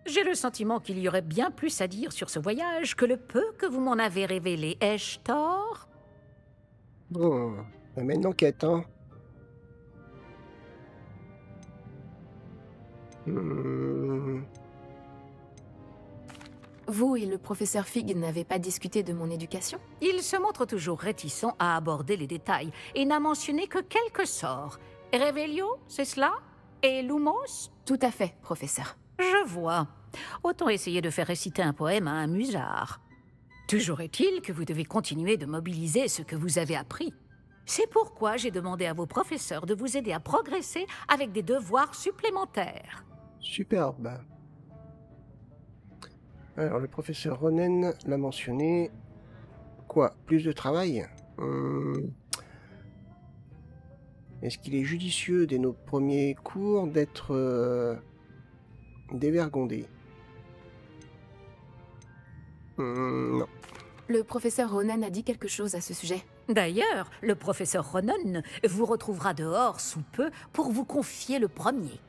J'ai le sentiment qu'il y aurait bien plus à dire sur ce voyage que le peu que vous m'en avez révélé. Ai-je tort? Bon, on mène l'enquête, hein. Vous et le professeur Fig n'avez pas discuté de mon éducation? Il se montre toujours réticent à aborder les détails et n'a mentionné que quelques sorts. Revelio, c'est cela? Et Lumos? Tout à fait, professeur. Je vois. Autant essayer de faire réciter un poème à un musard. Toujours est-il que vous devez continuer de mobiliser ce que vous avez appris. C'est pourquoi j'ai demandé à vos professeurs de vous aider à progresser avec des devoirs supplémentaires. Superbe. Alors, le professeur Ronen l'a mentionné. Quoi? Plus de travail? Est-ce qu'il est judicieux dès nos premiers cours d'être dévergondé? Non. Le professeur Ronen a dit quelque chose à ce sujet. D'ailleurs, le professeur Ronen vous retrouvera dehors sous peu pour vous confier le premier.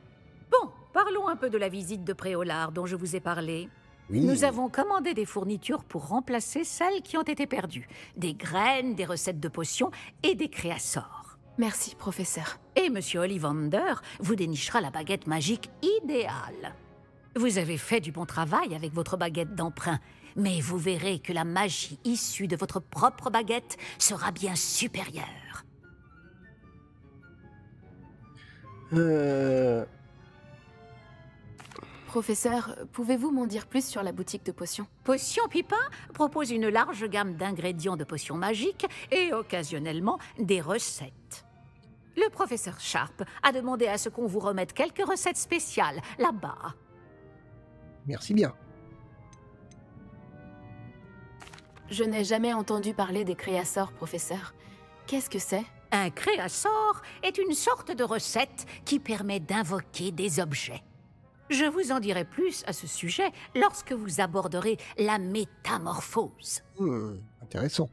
Bon, parlons un peu de la visite de Préolard dont je vous ai parlé. Oui. Nous avons commandé des fournitures pour remplacer celles qui ont été perdues. Des graines, des recettes de potions et des créassors. Merci, professeur. Et Monsieur Ollivander vous dénichera la baguette magique idéale. Vous avez fait du bon travail avec votre baguette d'emprunt, mais vous verrez que la magie issue de votre propre baguette sera bien supérieure. Professeur, pouvez-vous m'en dire plus sur la boutique de potions? Potion Pipin propose une large gamme d'ingrédients de potions magiques et occasionnellement des recettes. Le professeur Sharp a demandé à ce qu'on vous remette quelques recettes spéciales là-bas. Merci bien. Je n'ai jamais entendu parler des créassors, professeur. Qu'est-ce que c'est? Un créassor est une sorte de recette qui permet d'invoquer des objets. Je vous en dirai plus à ce sujet lorsque vous aborderez la métamorphose. Intéressant.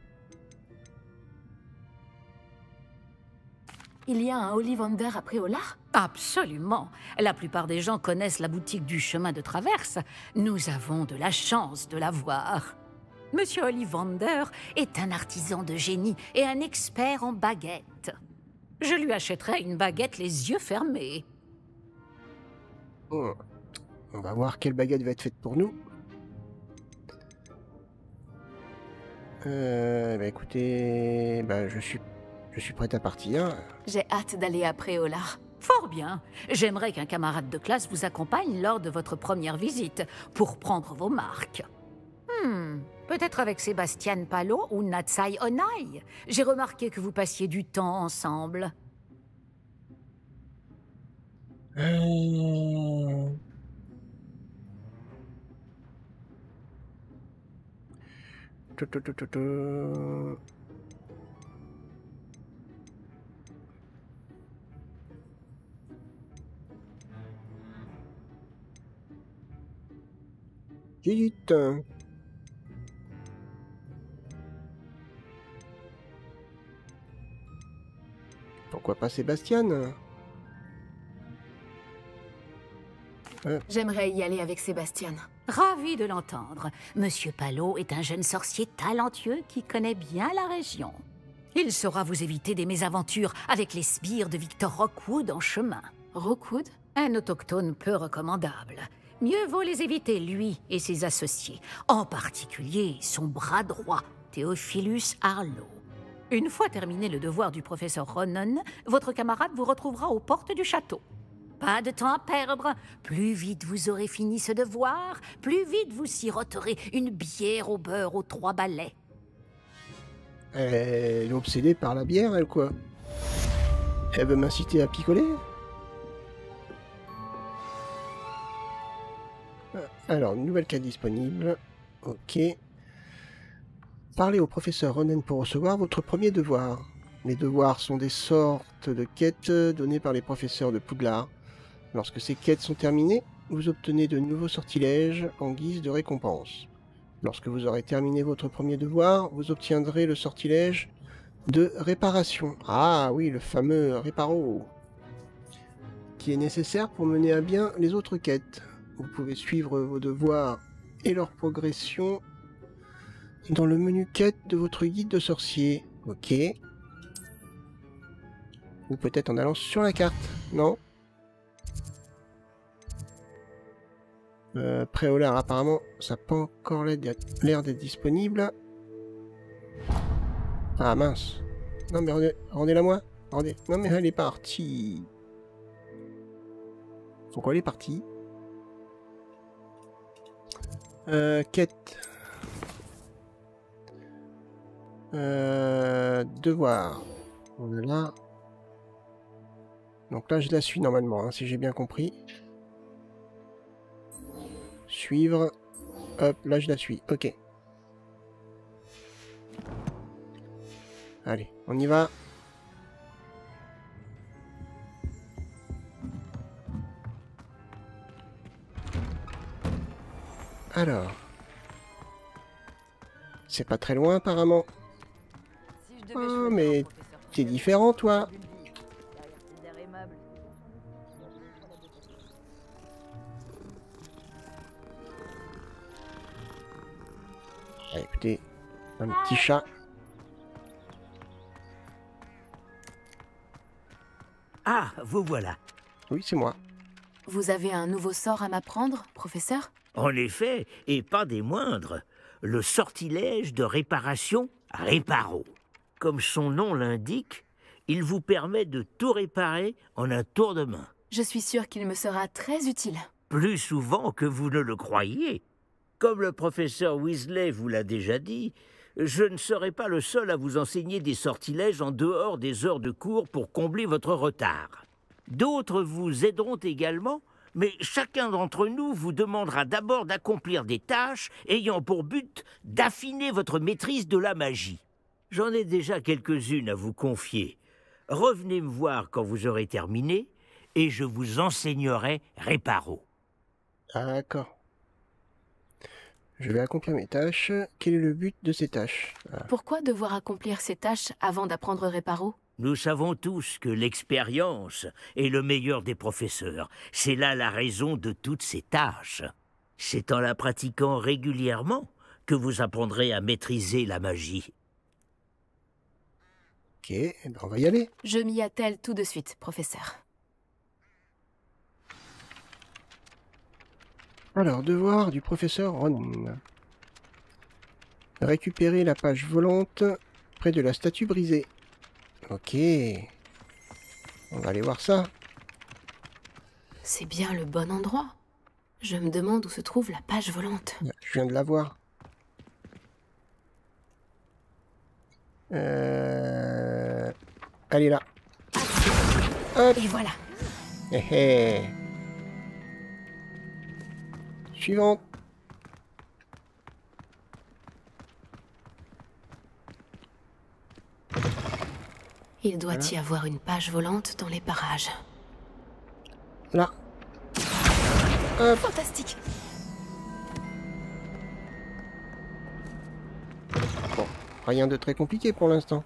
Il y a un Ollivander à Préolard? Absolument. La plupart des gens connaissent la boutique du chemin de traverse. Nous avons de la chance de la voir. Monsieur Ollivander est un artisan de génie et un expert en baguettes. Je lui achèterai une baguette les yeux fermés. On va voir quelle baguette va être faite pour nous. Écoutez, je suis prêt à partir. J'ai hâte d'aller à Préolard. Fort bien. J'aimerais qu'un camarade de classe vous accompagne lors de votre première visite pour prendre vos marques. Peut-être avec Sébastien Palot ou Natsai Onai. J'ai remarqué que vous passiez du temps ensemble. Judith. Pourquoi pas Sébastien? J'aimerais y aller avec Sébastien. Ravi de l'entendre. Monsieur Palot est un jeune sorcier talentueux qui connaît bien la région. Il saura vous éviter des mésaventures avec les sbires de Victor Rockwood en chemin. Rockwood? Un autochtone peu recommandable. Mieux vaut les éviter, lui et ses associés. En particulier son bras droit, Theophilus Harlow. Une fois terminé le devoir du professeur Ronen, votre camarade vous retrouvera aux portes du château. Pas de temps à perdre. Plus vite vous aurez fini ce devoir, plus vite vous siroterez une bière au beurre aux 3 balais. Elle est obsédée par la bière, elle, quoi? Elle veut m'inciter à picoler? Alors, nouvelle quête disponible. Ok. Parlez au professeur Ronen pour recevoir votre premier devoir. Les devoirs sont des sortes de quêtes données par les professeurs de Poudlard. Lorsque ces quêtes sont terminées, vous obtenez de nouveaux sortilèges en guise de récompense. Lorsque vous aurez terminé votre premier devoir, vous obtiendrez le sortilège de réparation. Ah oui, le fameux réparo, qui est nécessaire pour mener à bien les autres quêtes. Vous pouvez suivre vos devoirs et leur progression dans le menu quête de votre guide de sorcier. Ok. Ou peut-être en allant sur la carte. Non. Préolard, apparemment, ça n'a pas encore l'air d'être disponible. Ah mince. Non mais rendez-la moi. Rendez. Non mais elle est partie. Pourquoi elle est partie? Quête. Devoir. Voilà. Donc là, je la suis normalement, hein, si j'ai bien compris. Suivre. Hop, là, je la suis. Ok. Allez, on y va. Alors. C'est pas très loin, apparemment. Oh, mais t'es différent, toi. Ah, écoutez, un petit chat. Ah, vous voilà. Oui, c'est moi. Vous avez un nouveau sort à m'apprendre, professeur? En effet, et pas des moindres. Le sortilège de réparation Réparo. Comme son nom l'indique, il vous permet de tout réparer en un tour de main. Je suis sûre qu'il me sera très utile. Plus souvent que vous ne le croyez. Comme le professeur Weasley vous l'a déjà dit, je ne serai pas le seul à vous enseigner des sortilèges en dehors des heures de cours pour combler votre retard. D'autres vous aideront également, mais chacun d'entre nous vous demandera d'abord d'accomplir des tâches ayant pour but d'affiner votre maîtrise de la magie. J'en ai déjà quelques-unes à vous confier. Revenez me voir quand vous aurez terminé, et je vous enseignerai Réparo. D'accord. Je vais accomplir mes tâches. Quel est le but de ces tâches? Pourquoi devoir accomplir ces tâches avant d'apprendre Réparo? Nous savons tous que l'expérience est le meilleur des professeurs. C'est là la raison de toutes ces tâches. C'est en la pratiquant régulièrement que vous apprendrez à maîtriser la magie. Ok, eh ben on va y aller. Je m'y attelle tout de suite, professeur. Alors, devoir du professeur Ronen. Récupérer la page volante près de la statue brisée. Ok. On va aller voir ça. C'est bien le bon endroit. Je me demande où se trouve la page volante. Je viens de la voir. Elle est là. Hop. Et voilà. Hé hé. Suivante. Il doit y avoir une page volante dans les parages. Là. Hop. Fantastique. Bon, rien de très compliqué pour l'instant.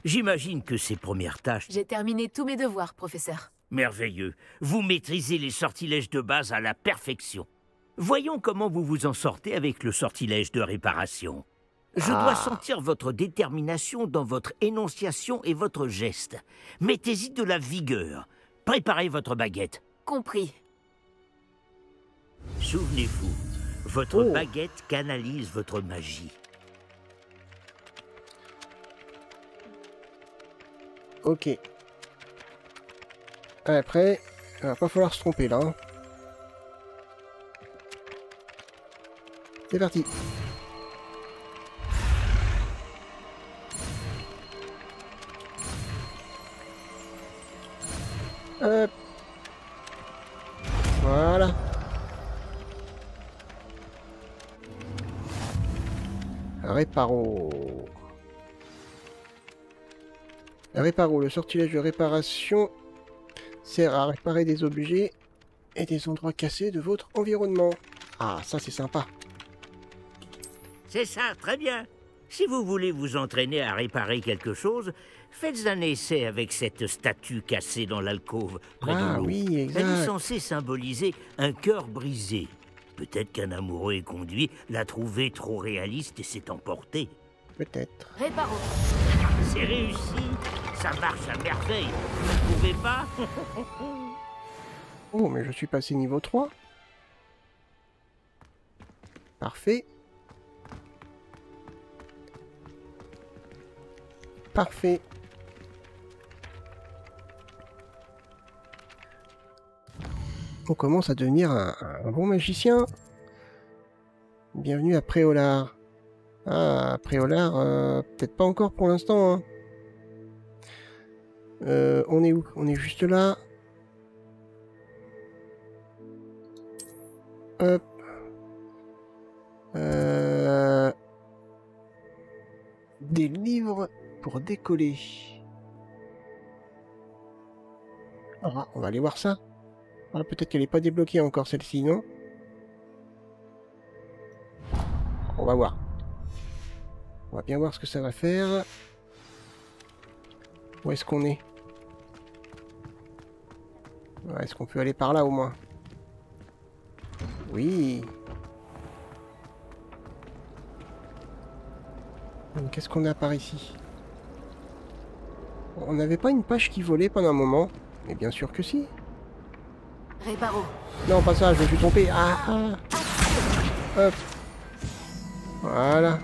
J'imagine que ces premières tâches... J'ai terminé tous mes devoirs, professeur. Merveilleux. Vous maîtrisez les sortilèges de base à la perfection. Voyons comment vous vous en sortez avec le sortilège de réparation. Je dois sentir votre détermination dans votre énonciation et votre geste. Mettez-y de la vigueur. Préparez votre baguette. Compris. Souvenez-vous, votre baguette canalise votre magie. Ok. Après, il va pas falloir se tromper là. C'est parti. Hop. Voilà. Réparo. Réparo, le sortilège de réparation sert à réparer des objets et des endroits cassés de votre environnement. Ah, ça c'est sympa. C'est ça, très bien. Si vous voulez vous entraîner à réparer quelque chose, faites un essai avec cette statue cassée dans l'alcôve près de l'eau. Oui, exact. Elle est censée symboliser un cœur brisé. Peut-être qu'un amoureux éconduit l'a trouvé trop réaliste et s'est emporté. Peut-être. Réparo. C'est réussi. Ça marche à merveille. Vous ne trouvez pas? Oh, mais je suis passé niveau 3. Parfait. Parfait. On commence à devenir un bon magicien. Bienvenue à Préolard. Ah, Préolard, peut-être pas encore pour l'instant. Hein. On est où? On est juste là. Hop. Des livres pour décoller. Ah, on va aller voir ça. Ah, peut-être qu'elle n'est pas débloquée encore celle-ci, non? On va voir. On va bien voir ce que ça va faire. Où est-ce qu'on est? Est-ce qu'on peut aller par là au moins? Oui. Qu'est-ce qu'on a par ici? On n'avait pas une page qui volait pendant un moment? Mais bien sûr que si. Réparo. Non, pas ça, je me suis trompé. Ah, ah. Hop. Voilà.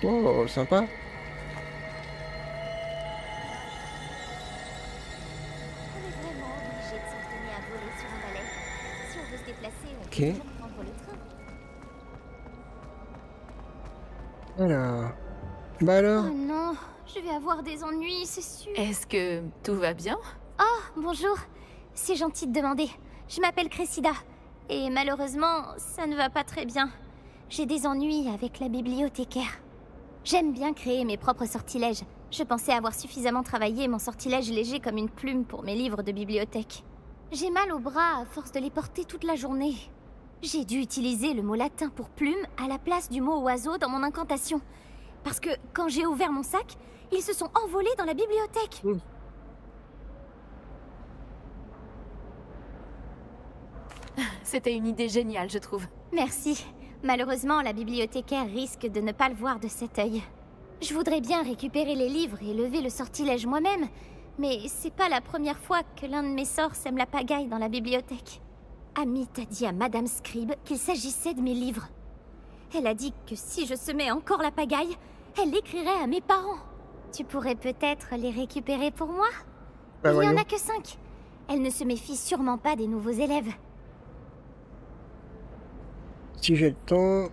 Oh, sympa. Ok. Alors. Bah alors? Oh non, je vais avoir des ennuis, c'est sûr. Est-ce que tout va bien? Oh, bonjour. C'est gentil de demander. Je m'appelle Cressida. Et malheureusement, ça ne va pas très bien. J'ai des ennuis avec la bibliothécaire. J'aime bien créer mes propres sortilèges. Je pensais avoir suffisamment travaillé mon sortilège léger comme une plume pour mes livres de bibliothèque. J'ai mal au bras à force de les porter toute la journée. J'ai dû utiliser le mot latin pour plume à la place du mot oiseau dans mon incantation. Parce que quand j'ai ouvert mon sac, ils se sont envolés dans la bibliothèque. C'était une idée géniale, je trouve. Merci. Malheureusement, la bibliothécaire risque de ne pas le voir de cet œil. Je voudrais bien récupérer les livres et lever le sortilège moi-même, mais c'est pas la première fois que l'un de mes sorts sème la pagaille dans la bibliothèque. Amit a dit à Madame Scribe qu'il s'agissait de mes livres. Elle a dit que si je semais encore la pagaille, elle l'écrirait à mes parents. Tu pourrais peut-être les récupérer pour moi? Il n'y en a que 5. Elle ne se méfie sûrement pas des nouveaux élèves. Si j'ai le temps...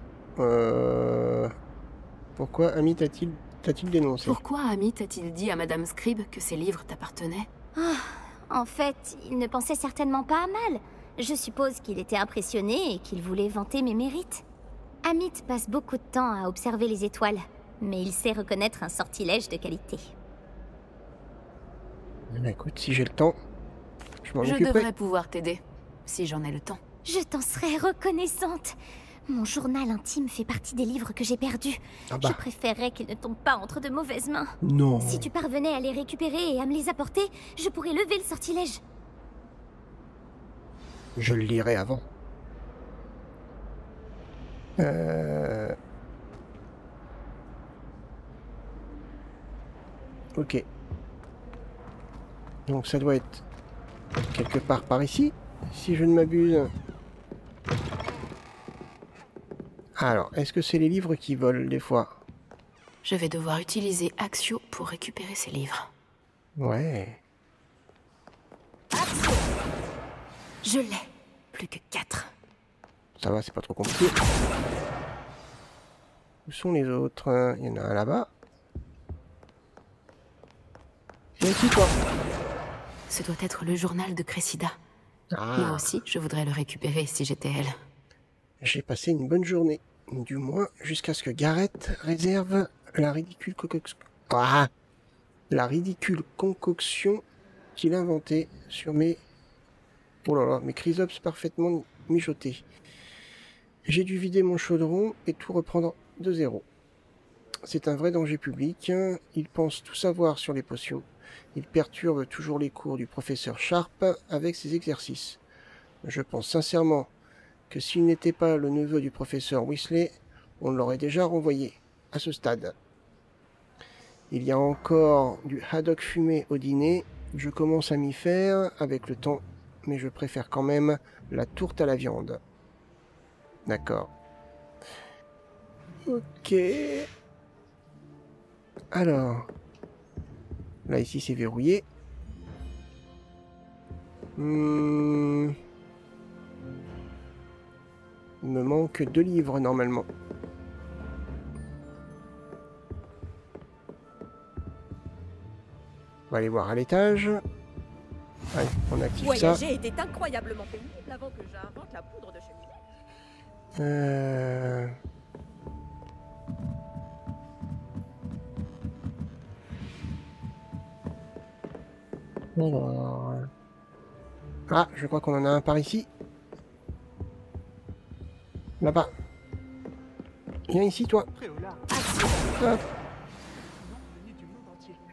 Pourquoi Amit t'a-t-il dénoncé? Pourquoi Amit a-t-il dit à Madame Scribe que ses livres t'appartenaient? En fait, il ne pensait certainement pas à mal. Je suppose qu'il était impressionné et qu'il voulait vanter mes mérites. Amit passe beaucoup de temps à observer les étoiles, mais il sait reconnaître un sortilège de qualité. Bah écoute, si j'ai le temps, je m'en occuperai. Je devrais pouvoir t'aider, si j'en ai le temps. Je t'en serais reconnaissante. Mon journal intime fait partie des livres que j'ai perdus. Ah bah. Je préférerais qu'ils ne tombent pas entre de mauvaises mains. Non. Si tu parvenais à les récupérer et à me les apporter, je pourrais lever le sortilège. Je le lirai avant. Ok. Donc ça doit être quelque part par ici, si je ne m'abuse. Alors, est-ce que c'est les livres qui volent des fois? Je vais devoir utiliser Axio pour récupérer ces livres. Ouais. Je l'ai. Plus que 4. Ça va, c'est pas trop compliqué. Où sont les autres? Il y en a un là-bas. Et ici, toi. Ce doit être le journal de Cressida. Ah. Moi aussi, je voudrais le récupérer si j'étais elle. J'ai passé une bonne journée. Du moins, jusqu'à ce que Gareth réserve la ridicule concoction qu'il a inventée sur mes... Oh là là, mes chrysops parfaitement mijotés. J'ai dû vider mon chaudron et tout reprendre de zéro. C'est un vrai danger public. Il pense tout savoir sur les potions. Il perturbe toujours les cours du professeur Sharp avec ses exercices. Je pense sincèrement que s'il n'était pas le neveu du professeur Weasley, on l'aurait déjà renvoyé à ce stade. Il y a encore du haddock fumé au dîner. Je commence à m'y faire avec le temps, mais je préfère quand même la tourte à la viande. D'accord. Ok. Alors. Là, ici, c'est verrouillé. Il me manque 2 livres normalement. On va aller voir à l'étage. Allez, on active ça. Voyager était incroyablement pénible avant que j'invente la poudre de cheminée. Alors... Ah, je crois qu'on en a un par ici. Là-bas. Viens ici, toi. Hop.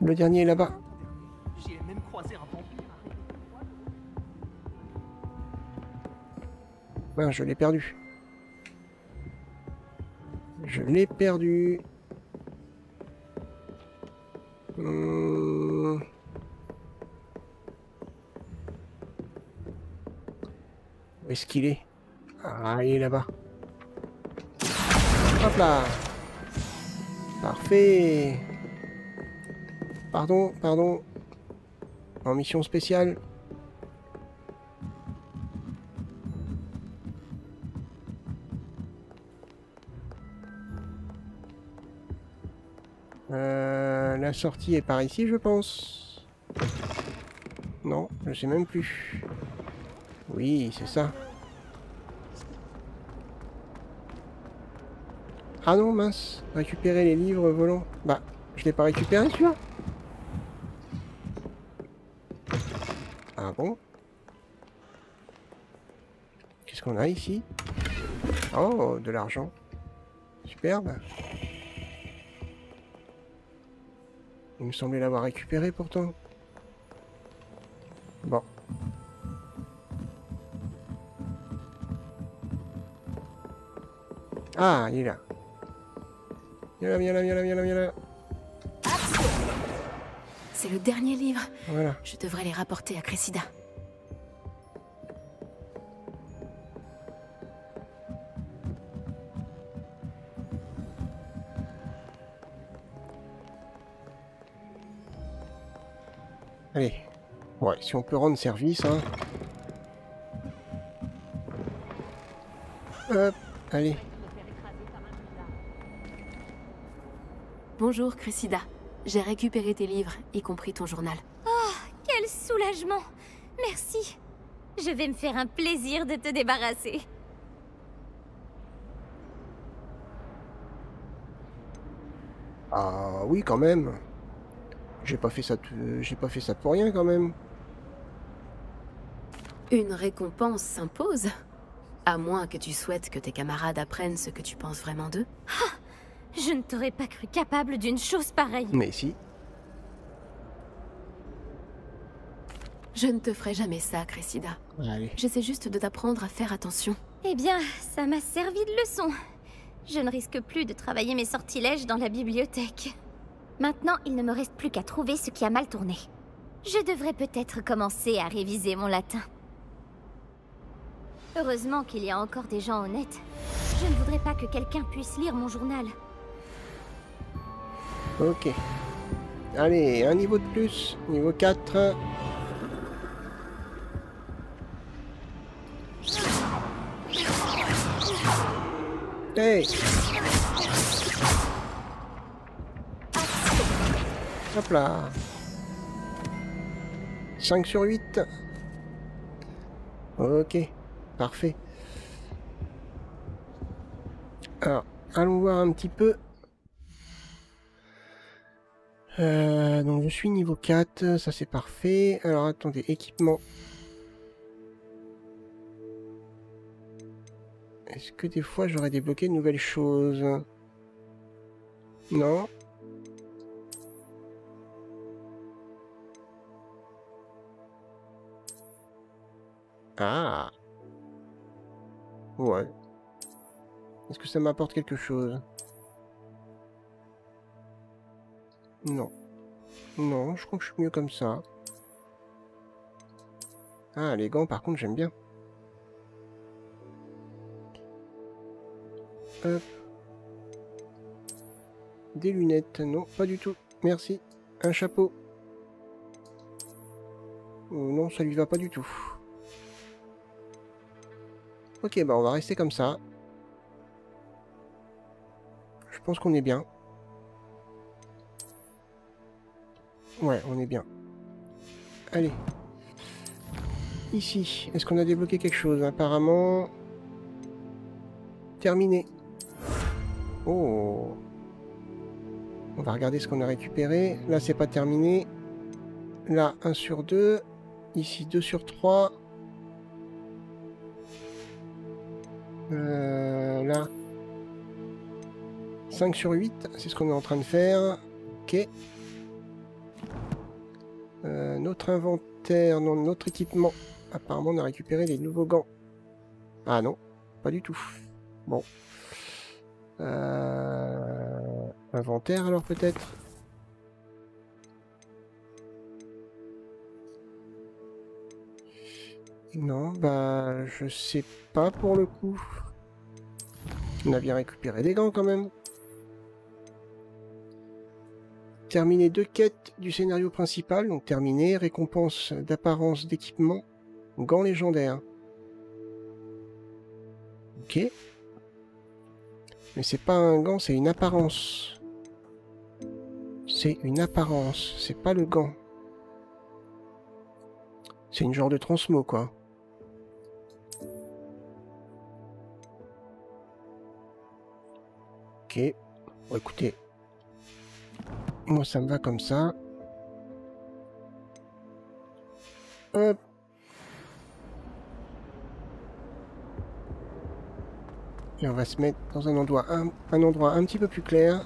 Le dernier est là-bas. Ben, je l'ai perdu. Je l'ai perdu. Où est-ce qu'il est? Ah, il est là-bas. Hop là. Parfait. Pardon, pardon. En mission spéciale. La sortie est par ici, je pense. Non, je sais même plus. Oui, c'est ça. Ah non, mince. Récupérer les livres volants. Bah, je l'ai pas récupéré, celui-là. Ah bon? Qu'est-ce qu'on a ici? Oh, de l'argent. Superbe. Il me semblait l'avoir récupéré pourtant. Bon. Ah, il est là. Viens là, viens là, viens là, viens là, viens là. C'est le dernier livre. Voilà. Je devrais les rapporter à Cressida. Allez. Ouais, si on peut rendre service, hein. Hop, allez. Bonjour, Cressida. J'ai récupéré tes livres, y compris ton journal. Oh, quel soulagement! Merci. Je vais me faire un plaisir de te débarrasser. Ah oui, quand même. J'ai pas fait ça pour rien, quand même. Une récompense s'impose. À moins que tu souhaites que tes camarades apprennent ce que tu penses vraiment d'eux. Ah, je ne t'aurais pas cru capable d'une chose pareille. Mais si. Je ne te ferai jamais ça, Cressida. Allez. J'essaie juste de t'apprendre à faire attention. Eh bien, ça m'a servi de leçon. Je ne risque plus de travailler mes sortilèges dans la bibliothèque. Maintenant, il ne me reste plus qu'à trouver ce qui a mal tourné. Je devrais peut-être commencer à réviser mon latin. Heureusement qu'il y a encore des gens honnêtes. Je ne voudrais pas que quelqu'un puisse lire mon journal. Ok. Allez, un niveau de plus. Niveau 4. Hey! Hop là. 5 sur 8. Ok. Parfait. Alors, allons voir un petit peu. Donc je suis niveau 4, ça c'est parfait. Alors attendez, équipement. Est-ce que des fois j'aurais débloqué de nouvelles choses? Non. Ah. Ouais. Est-ce que ça m'apporte quelque chose? Non. Non, je crois que je suis mieux comme ça. Ah, les gants, par contre, j'aime bien. Hop. Des lunettes. Non, pas du tout. Merci. Un chapeau. Oh, non, ça lui va pas du tout. Ok, bah on va rester comme ça. pense qu'on est bien. Ouais, on est bien. Allez. Ici, est-ce qu'on a débloqué quelque chose? Apparemment... Terminé. Oh. On va regarder ce qu'on a récupéré. Là, c'est pas terminé. Là, 1 sur 2. Ici, 2 sur 3. Là. 5 sur 8. C'est ce qu'on est en train de faire. Ok. Notre inventaire, non, notre équipement. Apparemment, on a récupéré des nouveaux gants. Ah non, pas du tout. Bon. Inventaire, alors peut-être. Non, bah, je sais pas pour le coup. On a bien récupéré des gants quand même. Terminer 2 quêtes du scénario principal, donc terminé, récompense d'apparence d'équipement, gants légendaires. Ok. Mais c'est pas un gant, c'est une apparence. C'est une apparence, c'est pas le gant. C'est une genre de transmo, quoi. Ok. Bon, écoutez. Moi, ça me va comme ça. Hop. Et on va se mettre dans un endroit un petit peu plus clair.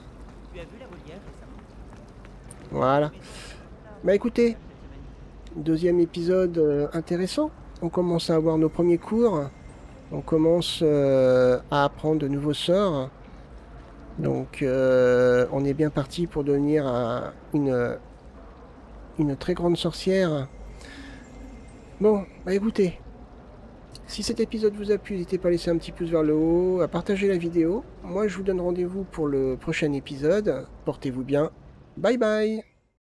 Voilà. Bah écoutez, deuxième épisode intéressant. On commence à avoir nos premiers cours. On commence à apprendre de nouveaux sorts. Donc on est bien parti pour devenir une très grande sorcière. Bon, bah écoutez, si cet épisode vous a plu, n'hésitez pas à laisser un petit pouce vers le haut, à partager la vidéo. Moi je vous donne rendez-vous pour le prochain épisode. Portez-vous bien. Bye bye.